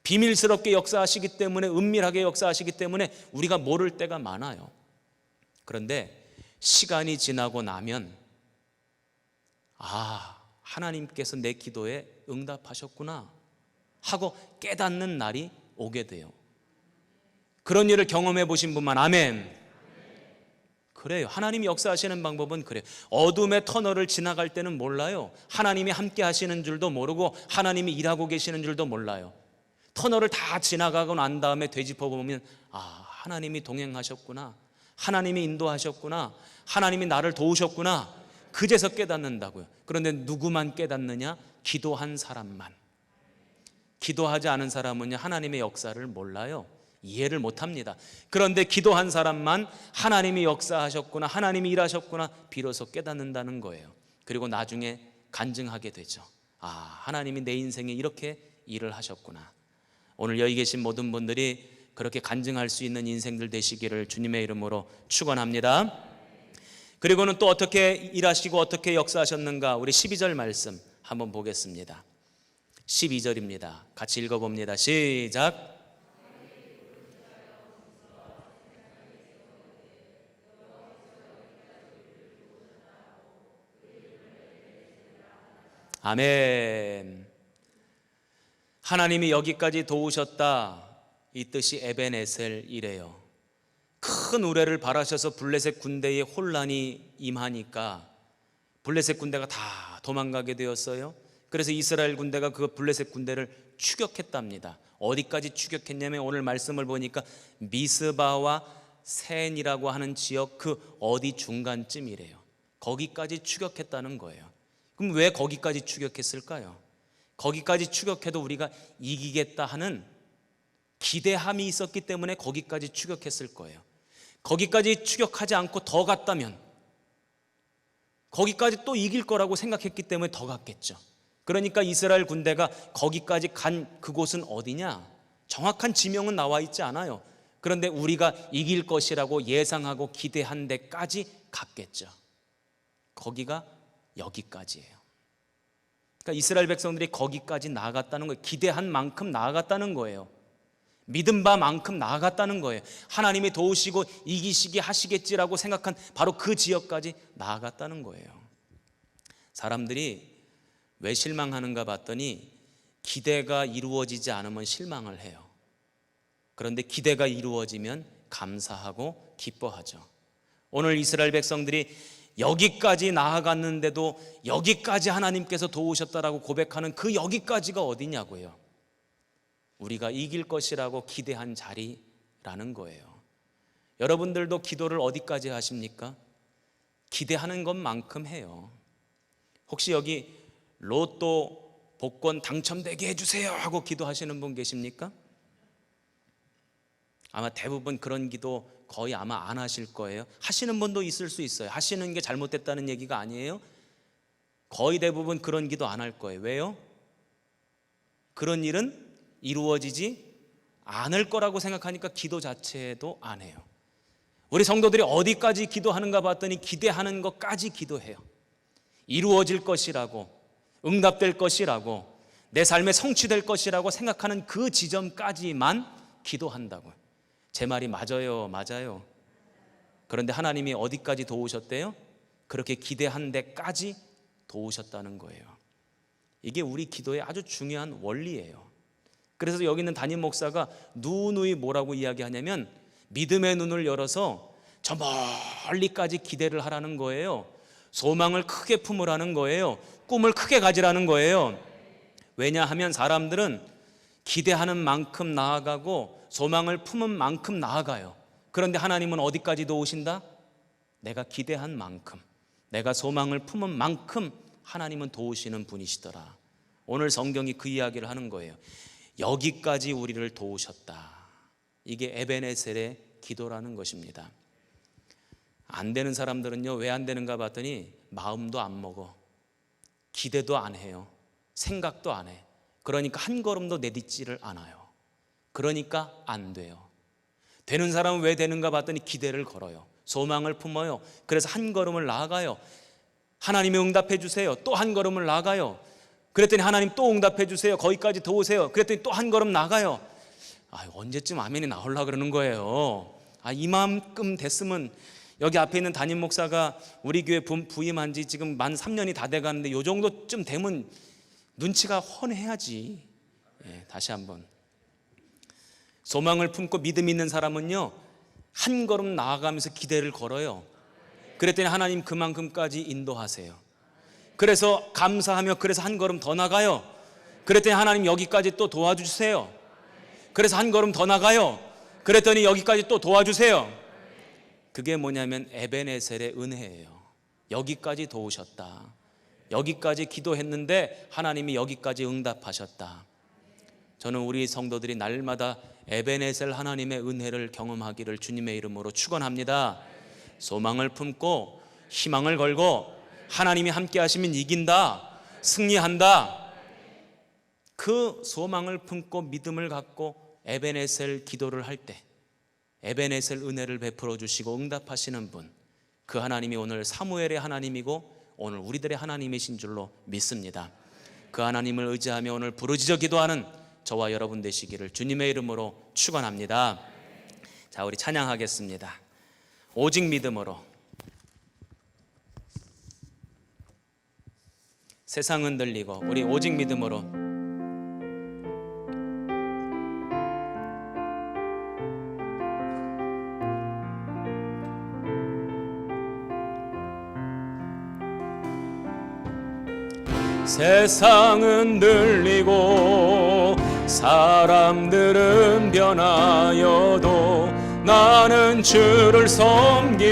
비밀스럽게 역사하시기 때문에, 은밀하게 역사하시기 때문에 우리가 모를 때가 많아요. 그런데 시간이 지나고 나면 하나님께서 내 기도에 응답하셨구나 하고 깨닫는 날이 오게 돼요. 그런 일을 경험해 보신 분만 아멘. 그래요. 하나님이 역사하시는 방법은 그래요. 어둠의 터널을 지나갈 때는 몰라요. 하나님이 함께 하시는 줄도 모르고 하나님이 일하고 계시는 줄도 몰라요. 터널을 다 지나가고 난 다음에 되짚어 보면 하나님이 동행하셨구나, 하나님이 인도하셨구나, 하나님이 나를 도우셨구나, 그제서 깨닫는다고요. 그런데 누구만 깨닫느냐? 기도한 사람만. 기도하지 않은 사람은요, 하나님의 역사를 몰라요. 이해를 못합니다. 그런데 기도한 사람만 하나님이 역사하셨구나, 하나님이 일하셨구나 비로소 깨닫는다는 거예요. 그리고 나중에 간증하게 되죠. 하나님이 내 인생에 이렇게 일을 하셨구나. 오늘 여기 계신 모든 분들이 그렇게 간증할 수 있는 인생들 되시기를 주님의 이름으로 축원합니다. 그리고는 또 어떻게 일하시고 어떻게 역사하셨는가, 우리 12절 말씀 한번 보겠습니다. 12절입니다. 같이 읽어봅니다. 시작. 아멘. 하나님이 여기까지 도우셨다, 이 뜻이 에벤에셀이래요. 큰 우레를 바라셔서 블레셋 군대에 혼란이 임하니까 블레셋 군대가 다 도망가게 되었어요. 그래서 이스라엘 군대가 그 블레셋 군대를 추격했답니다. 어디까지 추격했냐면 오늘 말씀을 보니까 미스바와 센이라고 하는 지역 그 어디 중간쯤이래요. 거기까지 추격했다는 거예요. 그럼 왜 거기까지 추격했을까요? 거기까지 추격해도 우리가 이기겠다 하는 기대함이 있었기 때문에 거기까지 추격했을 거예요. 거기까지 추격하지 않고 더 갔다면 거기까지 또 이길 거라고 생각했기 때문에 더 갔겠죠. 그러니까 이스라엘 군대가 거기까지 간 그곳은 어디냐? 정확한 지명은 나와 있지 않아요. 그런데 우리가 이길 것이라고 예상하고 기대한 데까지 갔겠죠. 거기가 여기까지예요. 그러니까 이스라엘 백성들이 거기까지 나아갔다는 거예요. 기대한 만큼 나아갔다는 거예요. 믿은 바만큼 나아갔다는 거예요. 하나님이 도우시고 이기시게 하시겠지라고 생각한 바로 그 지역까지 나아갔다는 거예요. 사람들이 왜 실망하는가 봤더니 기대가 이루어지지 않으면 실망을 해요. 그런데 기대가 이루어지면 감사하고 기뻐하죠. 오늘 이스라엘 백성들이 여기까지 나아갔는데도 여기까지 하나님께서 도우셨다라고 고백하는 그 여기까지가 어디냐고요? 우리가 이길 것이라고 기대한 자리라는 거예요. 여러분들도 기도를 어디까지 하십니까? 기대하는 것만큼 해요. 혹시 여기 로또 복권 당첨되게 해주세요 하고 기도하시는 분 계십니까? 아마 대부분 그런 기도 거의 아마 안 하실 거예요. 하시는 분도 있을 수 있어요. 하시는 게 잘못됐다는 얘기가 아니에요. 거의 대부분 그런 기도 안 할 거예요. 왜요? 그런 일은 이루어지지 않을 거라고 생각하니까 기도 자체도 안 해요. 우리 성도들이 어디까지 기도하는가 봤더니 기대하는 것까지 기도해요. 이루어질 것이라고, 응답될 것이라고, 내 삶에 성취될 것이라고 생각하는 그 지점까지만 기도한다고요. 제 말이 맞아요, 맞아요. 그런데 하나님이 어디까지 도우셨대요? 그렇게 기대한 데까지 도우셨다는 거예요. 이게 우리 기도의 아주 중요한 원리예요. 그래서 여기 있는 담임 목사가 누누이 뭐라고 이야기하냐면 믿음의 눈을 열어서 저 멀리까지 기대를 하라는 거예요. 소망을 크게 품으라는 거예요. 꿈을 크게 가지라는 거예요. 왜냐하면 사람들은 기대하는 만큼 나아가고 소망을 품은 만큼 나아가요. 그런데 하나님은 어디까지 도우신다? 내가 기대한 만큼, 내가 소망을 품은 만큼 하나님은 도우시는 분이시더라. 오늘 성경이 그 이야기를 하는 거예요. 여기까지 우리를 도우셨다. 이게 에벤에셀의 기도라는 것입니다. 안 되는 사람들은요, 왜 안 되는가 봤더니 마음도 안 먹어, 기대도 안 해요, 생각도 안 해. 그러니까 한 걸음도 내딛지를 않아요. 그러니까 안 돼요. 되는 사람은 왜 되는가 봤더니 기대를 걸어요, 소망을 품어요. 그래서 한 걸음을 나아가요. 하나님이 응답해 주세요. 또 한 걸음을 나아가요. 그랬더니 하나님 또 응답해 주세요. 거기까지 도우세요. 그랬더니 또 한 걸음 나가요. 언제쯤 아멘이 나오려고 그러는 거예요. 이만큼 됐으면, 여기 앞에 있는 담임 목사가 우리 교회 부임한 지 지금 만 3년이 다 돼가는데 요 정도쯤 되면 눈치가 훤해야지. 다시 한번, 소망을 품고 믿음 있는 사람은요, 한 걸음 나아가면서 기대를 걸어요. 그랬더니 하나님 그만큼까지 인도하세요. 그래서 감사하며 그래서 한 걸음 더 나가요. 그랬더니 하나님 여기까지 또 도와주세요. 그래서 한 걸음 더 나가요. 그랬더니 여기까지 또 도와주세요. 그게 뭐냐면 에벤에셀의 은혜예요. 여기까지 도우셨다. 여기까지 기도했는데 하나님이 여기까지 응답하셨다. 저는 우리 성도들이 날마다 에벤에셀 하나님의 은혜를 경험하기를 주님의 이름으로 축원합니다. 소망을 품고 희망을 걸고 하나님이 함께 하시면 이긴다, 승리한다. 그 소망을 품고 믿음을 갖고 에벤에셀 기도를 할 때 에벤에셀 은혜를 베풀어 주시고 응답하시는 분, 그 하나님이 오늘 사무엘의 하나님이고 오늘 우리들의 하나님이신 줄로 믿습니다. 그 하나님을 의지하며 오늘 부르짖어 기도하는 저와 여러분 되시기를 주님의 이름으로 축원합니다. 자, 우리 찬양하겠습니다. 오직 믿음으로. 세상은 들리고 우리 오직 믿음으로 세상은 들리고 사람들은 변하여도 나는 주를 섬기리.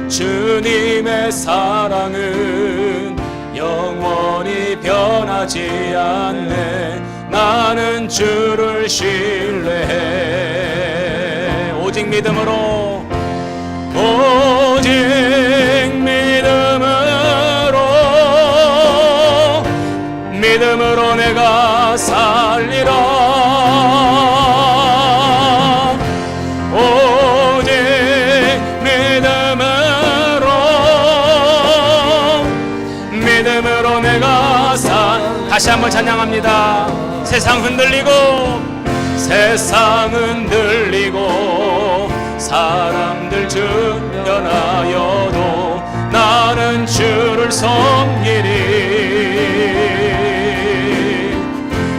주님의 사랑은 영원히 변하지 않네. 나는 주를 신뢰해. 오직 믿음으로, 오직 믿음으로 내가 살리라. 오직 믿음으로 내가 다시 한번 찬양합니다. 세상 흔들리고 사람들 주변하여도 나는 주를 섬기리.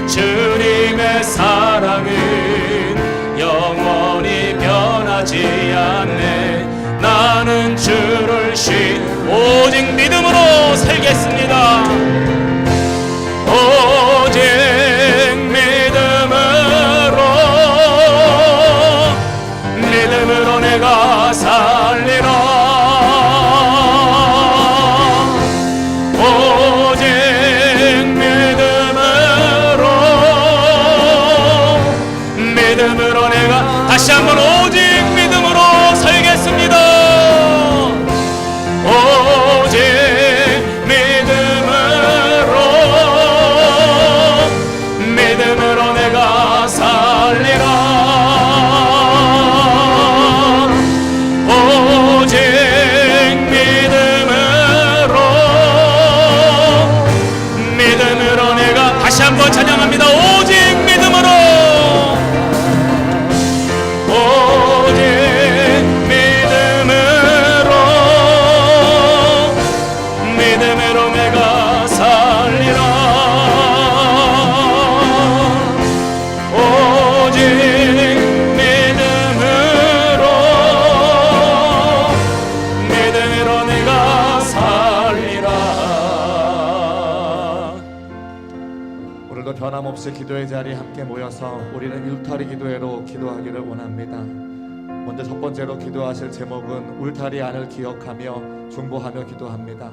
주님의 사랑은 영원히 변하지 않네. 나는 주를 오직 믿음으로 살겠습니다. 오직 믿음으로 내가 살리라. 오직 믿음으로 내가 다시 한번 오직 믿음으로 살겠습니다. 오직 믿음으로 내가 살리라. 오직 믿음으로 내가 다시 한번 찬양합니다. 오직 믿음으로, 오직 믿음으로 내가 살리라. 오직 믿음으로 내가 살리라. 오늘도 변함없이 기도의 자리에 함께 모여서 우리는 울타리 기도회로 기도하기를 원합니다. 먼저 첫 번째로 기도하실 제목은 울타리 안을 기억하며 중보하며 기도합니다.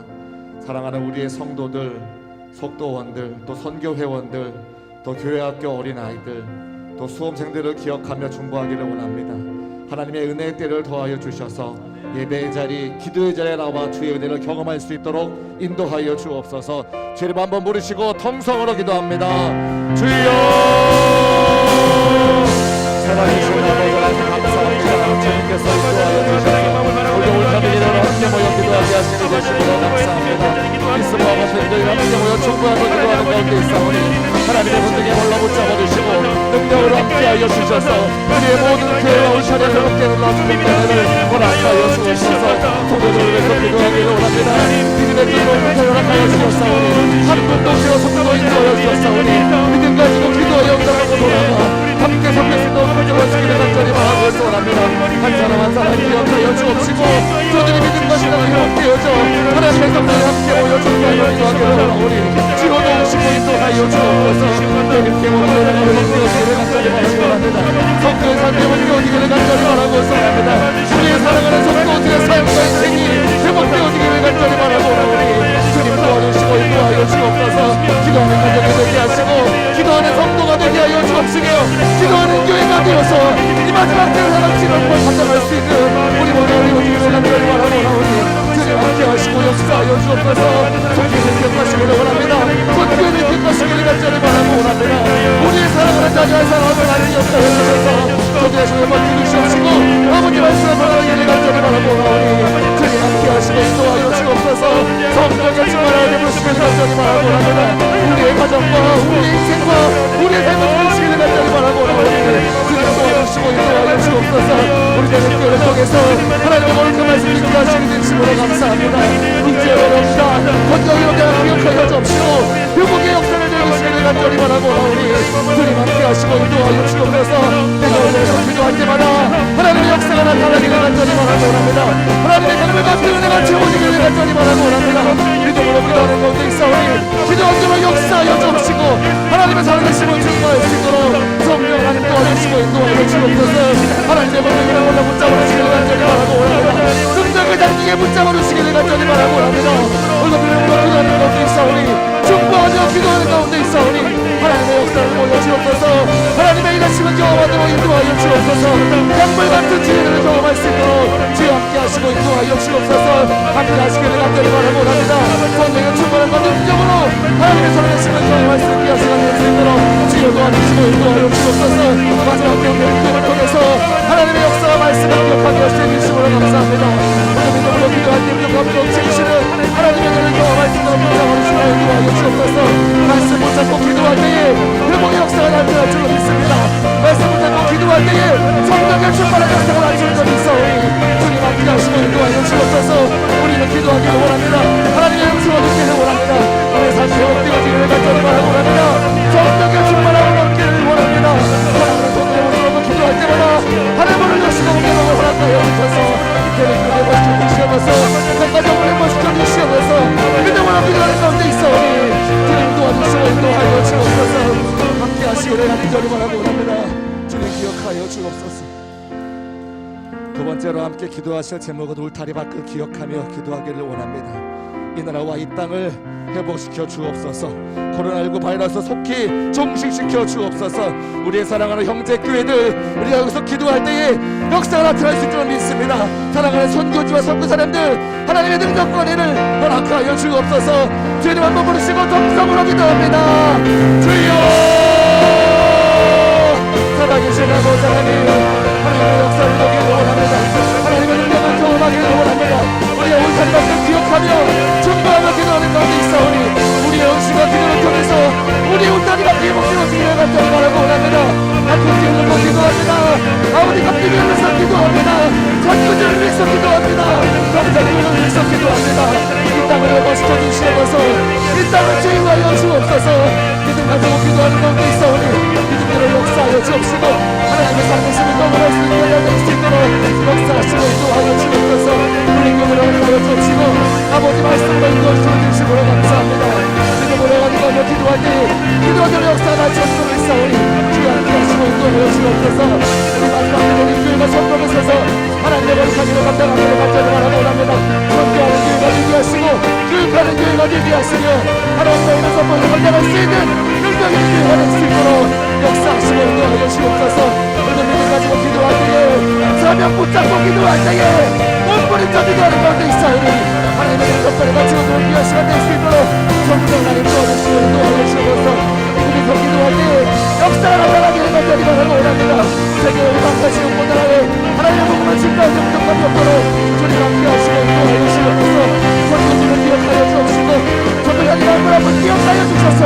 사랑하는 우리의 성도들, 속도원들, 또 선교회원들, 또 교회학교 어린아이들, 또 수험생들을 기억하며 중보하기를 원합니다. 하나님의 은혜의 때를 더하여 주셔서 예배의 자리, 기도의 자리에 나와 주의 은혜를 경험할 수 있도록 인도하여 주옵소서. 주님 한번 부르시고 통성으로 기도합니다. 주여, 살아계신 하나님 감사합니다. 주님께서 인도하여 주셔서 우리 올타리를 함께 모여 기도하게 하시는 것이므로 감사합니다. 기스모와 팬들이 함께 모여 중보하며 기도하는 가운데 있사오니 하나님의 분들에게 몰라붙자 버리시고 능력으로 함께하여 주셔서 우리의 모든 교회와 올타리를 함께 눌러주는 은혜를 허락하여 주옵소서. 성도들을 위해서 기도하기를 원합니다. 믿음의 길로 허락하여 주셨사오니 한 분도 되어 성도로 인도하여 주셨사오니 믿음 가지고 기도하여 응답하고 돌아가 함께 섬길 수 있도록 가져가시기를 간절히 바라고 원합니다. 한 사람 한 사람 기억하여 주옵시고 저들이 믿음과 신앙을 회복되어져 하나님의 성도에 함께 모여 중보하여 기도하기를 원하오니 지어놓으시고 인도하여 주옵소서. 주님께 모든 은혜를 회복되어지기를 간절히 바라고 원합니다. 성도의 삶에 회복되어지기를 간절히 바라고 원합니다. 우리의 사랑하는 성도들의 삶과 인생이 회복되어지기를 간절히 바라고 원하오니 주님 도와주시고 인도하여 주옵소서. 기도하는 가정이 되게 하시고 기도하는 성도가 되게 하여 주옵시며 기도하는 교회가 되어서 이 마지막 때를 사랑치는 걸 가져갈 수 있는 우리 모두 이루어지기를 간절히 바라고 원하오니 주님 함께 하시고 역사하여 주옵소서. 속죄를 기억하시기를 원합니다. 속죄를 기억하시기를 간절히 바라고 원합니다. 우리의 사랑하는 자녀 한 사람을 하나님 역사해 주셔서 저들의 신을 버티고 주옵시고 아버지 말씀을 바라기를 간절히 바라고 원하오니 주님 함께 하시고 인도하여 주옵소서. 성령의 충만하여 되시기를 간절히 바라고 원합니다. 우리의 가정과 우리의 인생과 우리의 삶을 주시기를 간절히 바라고 원하오니 주님 도와주시고 인도하여 주옵소서. 우리들의 교회를 통해서 하나님의 거룩한 말씀 믿게 하시는 진심으로 감사합니다. 국제의 어렵다 건강의 대한 기억하여 주옵시고 회복의 역사를 내리시기를 간절히 바라고 원하오니 주님 함께 하시고 인도하여 주옵소서. 내가 오늘에서 기도할 때마다 하나님의 역사가 나타나기를 간절히 바라고 원합니다. 하나님의 삶을 같은 은혜가 채워지기를 간절히 바라고 하나님의 살아계심을 증거할 수 있도록 성령 하나님 도와주시고 인도하여 주옵소서. 하나님의 번영을 올라 붙잡아 주시기를 간절히 바라고 원합니다. 승적을 당기게 붙잡아 주시기를 간절히 바라고 원합니다. 오늘 비밀으로 기도하는 가운데 있사오니 중보하며 기도하는 가운데 있사오니 하나님의 역사를 보여주옵소서. 하나님의 일하심을 경험하도록 인도하여 주옵소서. 약물 같은 지혜를 경험할 수 있도록 주여 함께 하시고 인도하여 주옵소서. 함께 하시기를 간절히 바라고 원합니다. 성령의 충만한 것들 능력으로 하나님의 살아계심을 경험할 수 있게 하시는 수 있도록 주여 도와주시고 인도하여 주옵소서. 마지막 경배를 통해서 하나님의 역사와 말씀을 기억하게 하시는 주시므로 감사합니다. 오늘 믿음으로 기도할 때 감동 지키시는 하나님의 은혜를 경험할 수 있도록 붙잡아주시고 인도하여 주옵소서. 말씀 붙잡고 기도할 때에 회복의 역사가 나타날 줄로 믿습니다. 말씀 붙잡고 기도할 때에 성령의 충만한 역사가 나타날 줄로 믿사오니 주님 함께 하시고 인도하여 주옵소서. 우리는 기도하기를 원합니다. 하나님의 음성을 듣기를 원합니다. 우리의 삶이 회복되어지기를 간절히 바라고 원합니다. 성령의 충만함을 얻기를 원합니다. 하나님의 성령의 모습으로 기도할 때마다 하나님을 여시고 운명을 허락하여 주셔서 교회를 회복시켜 주시옵소서. 각가정을 회복시켜 주시옵소서. 믿음으로 기도하는 가운데 있사오니 주님 도와주시고 인도하여 주옵소서. 함께 하시기를 간절히 바라고 원합니다. 주님 기억하여 주옵소서. 두 번째로 함께 기도하실 제목은 울타리 밖을 기억하며 기도하기를 원합니다. 이 나라와 이 땅을 회복시켜 주옵소서. 코로나19 바이러스 속히 종식시켜 주옵소서. 우리의 사랑하는 형제 교회들 우리가 여기서 기도할 때에 역사가 나타날 수 있도록 믿습니다. 사랑하는 선교지와 선교사님들 하나님의 능력과 은혜를 허락하여 주옵소서. 주님 한번 부르시고 동성으로 기도합니다. 주여 살아계신 아버지 하나님 하나님의 역사를 보기를 원합니다. 하나님의 능력을 경험하기를 원합니다. 우리의 울타리 밖을 기억하며 충고하며 기도하는 가운데 있사오니 우리의 은수가 기도를 통해서 우리의 울타리 밖에 목숨을 간절히 바라고 원합니다. 아픈 기운을 못 기도합니다. 아버지가 비밀에서 기도합니다. 자꾸들을 위해서 기도합니다. 감사기를 위해서 기도합니다. 이 땅을 회복시켜 주시옵소서. 이 땅을 주인하여 주옵소서. 믿음 가지고 기도하는 가운데 있사오니 믿음대로 역사하여 주옵시고 하나님의 살아계심을 경험할 수 있도록 역사하시고 인도하여 주옵소서. 우리 교회를 허락하여 주옵시고 아버지 말씀으로 인도하여 주시므로 감사합니다. 믿음으로 가지고 기도할 때 기도하는 역사가 나타나고 있사오니 주여 함께 하시고 인도하여 주옵소서. 우리 마지막 기도는 교회가 선법에 서서 하나님의 거룩하기를 감당하기를 간절히 바라고 원합니다. 선교하는 교회가 되게 하시고 교육하는 교회가 되게 하시며 하나님의 이런 선법을 감당할 수 있는 능력이 교회가 될 수 있도록 역사하시고 인도하여 주옵소서. 오늘 믿음 가지고 기도할 때에 사명 붙잡고 기도할 때에 몸부림쳐 기도하는 가운데 있사오니 하나님의 능력과를 마치고 좋은 귀한 시간 될 수 있도록 성령 하나님 도와주시고 인도하여 주옵소서. 우리서 기도할 때 역사가 나타나기를 간절히 바라고 원합니다. 세계의 망가지는 나라에 하나님의 복음을 증가하는 부족함이 없도록 주님 함께 하시고 인도하여 주옵소서. 선교지를 기억하여 주옵시고 저들이 마음을 한번 기억하여 주셔서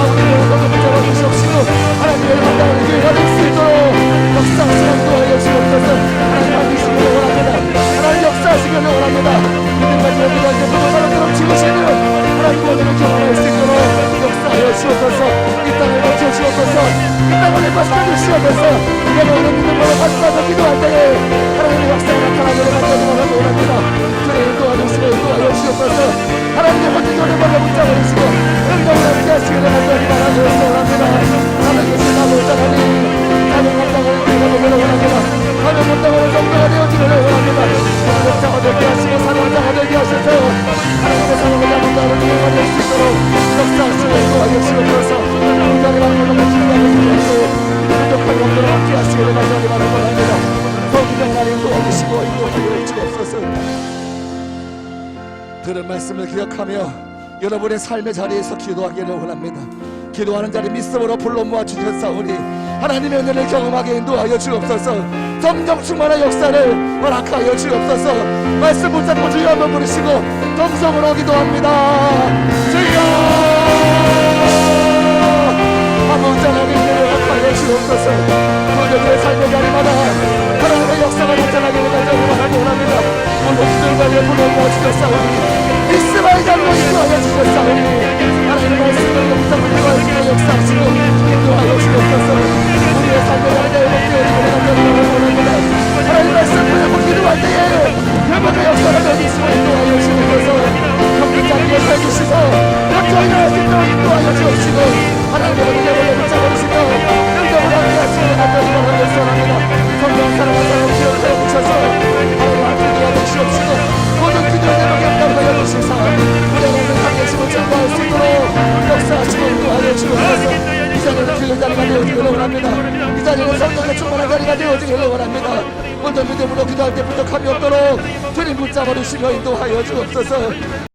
아버지의 복음을 붙잡아 주시옵시고 하나님의 감당하는 교회가 될 수 있도록 역사하시고 인도하여 주옵소서. 하나님 만드시기를 원합니다. 하나님 역사하시기를 원합니다. 믿음과 기억을 가지고 사람처럼 지으시는 하나님의 은혜를 경험할 수 있도록 역사하여 주옵소서. 이 땅을 맞춰 주옵소서. 이 땅을 회복시켜 주시옵소서. 여러분의 믿음으로 가슴하며 기도할 때에 하나님의 역사가 나타나기를 간절히 바라고 원합니다. 주님 인도하시고 인도하여 주옵소서. 하나님의 모든 교회를 붙잡아 주시고 응답을 함께 하시기를 간절히 바라고 원합니다. 하나님의 아버지 하나님 하나님 감당을 되기를 원합니다. 하나님 감당을 성도가 되어지기를 원합니다. 역사가 되게 하시고 사랑자가 되게 하셔서 하나님의 사랑을 감당하는 교회가 될 수 있도록 역사하시고 인도하여 주옵소서. 우리가 하나님을 기도하고 주옵소서. 부족한 영들을 함께 하시기를 간절히 바라고 합니다. 성령 나를 도와주시고 인도하여 주옵소서. 들은 말씀을 기억하며 여러분의 삶의 자리에서 기도하기를 원합니다. 기도하는 자리 믿음으로 불러 모아 주셨사오니 하나님의 은혜를 경험하게 인도하여 주옵소서. 성령 충만한 역사를 허락하여 주옵소서. 말씀 붙잡고 주여 한번 부르시고 정성으로 기도합니다. 주여 아버지 하나님을 허락하여 주옵소서. 그들의 삶의 자리마다 하나님의 역사가 나타나기를 간절히 바라고 원합니다. 목숨과 내 불러 모아 주셨사오니 믿음의 자리로 인도하여 주셨사오니 하나님의 말씀을 영상을 통하여 역사하시고 인도하여 주옵소서. 우리의 삶의 자리에 회복되어지기를 간절히 바라고 원합니다. 하나님의 말씀을 회복 기도할 때에 회복의 역사가 되시고 인도하여 주옵소서. 경기 자리에 서주시고 역사를 할 수 있도록 인도하여 주옵시고 하나님의 은혜를 붙잡아주시며 능력을 함께 하시는 하나님을 하며 선합니다. 성령 사랑과 사랑 기억하여 주셔서 하나님 함께 하여 주시옵시고 모든 기도의 대목에 합당하여 주시사 우리 하나님의 강력심을 증거할 수 있도록 역사하시고 인도하여 주옵소서. 이 자리는 길의 자리가 되어지기를 원합니다. 이 자리는 성령의 충만한 자리가 되어지기를 원합니다. 모든 믿음으로 기도할 때 부족함이 없도록 주님 붙잡아주시며 인도하여 주옵소서.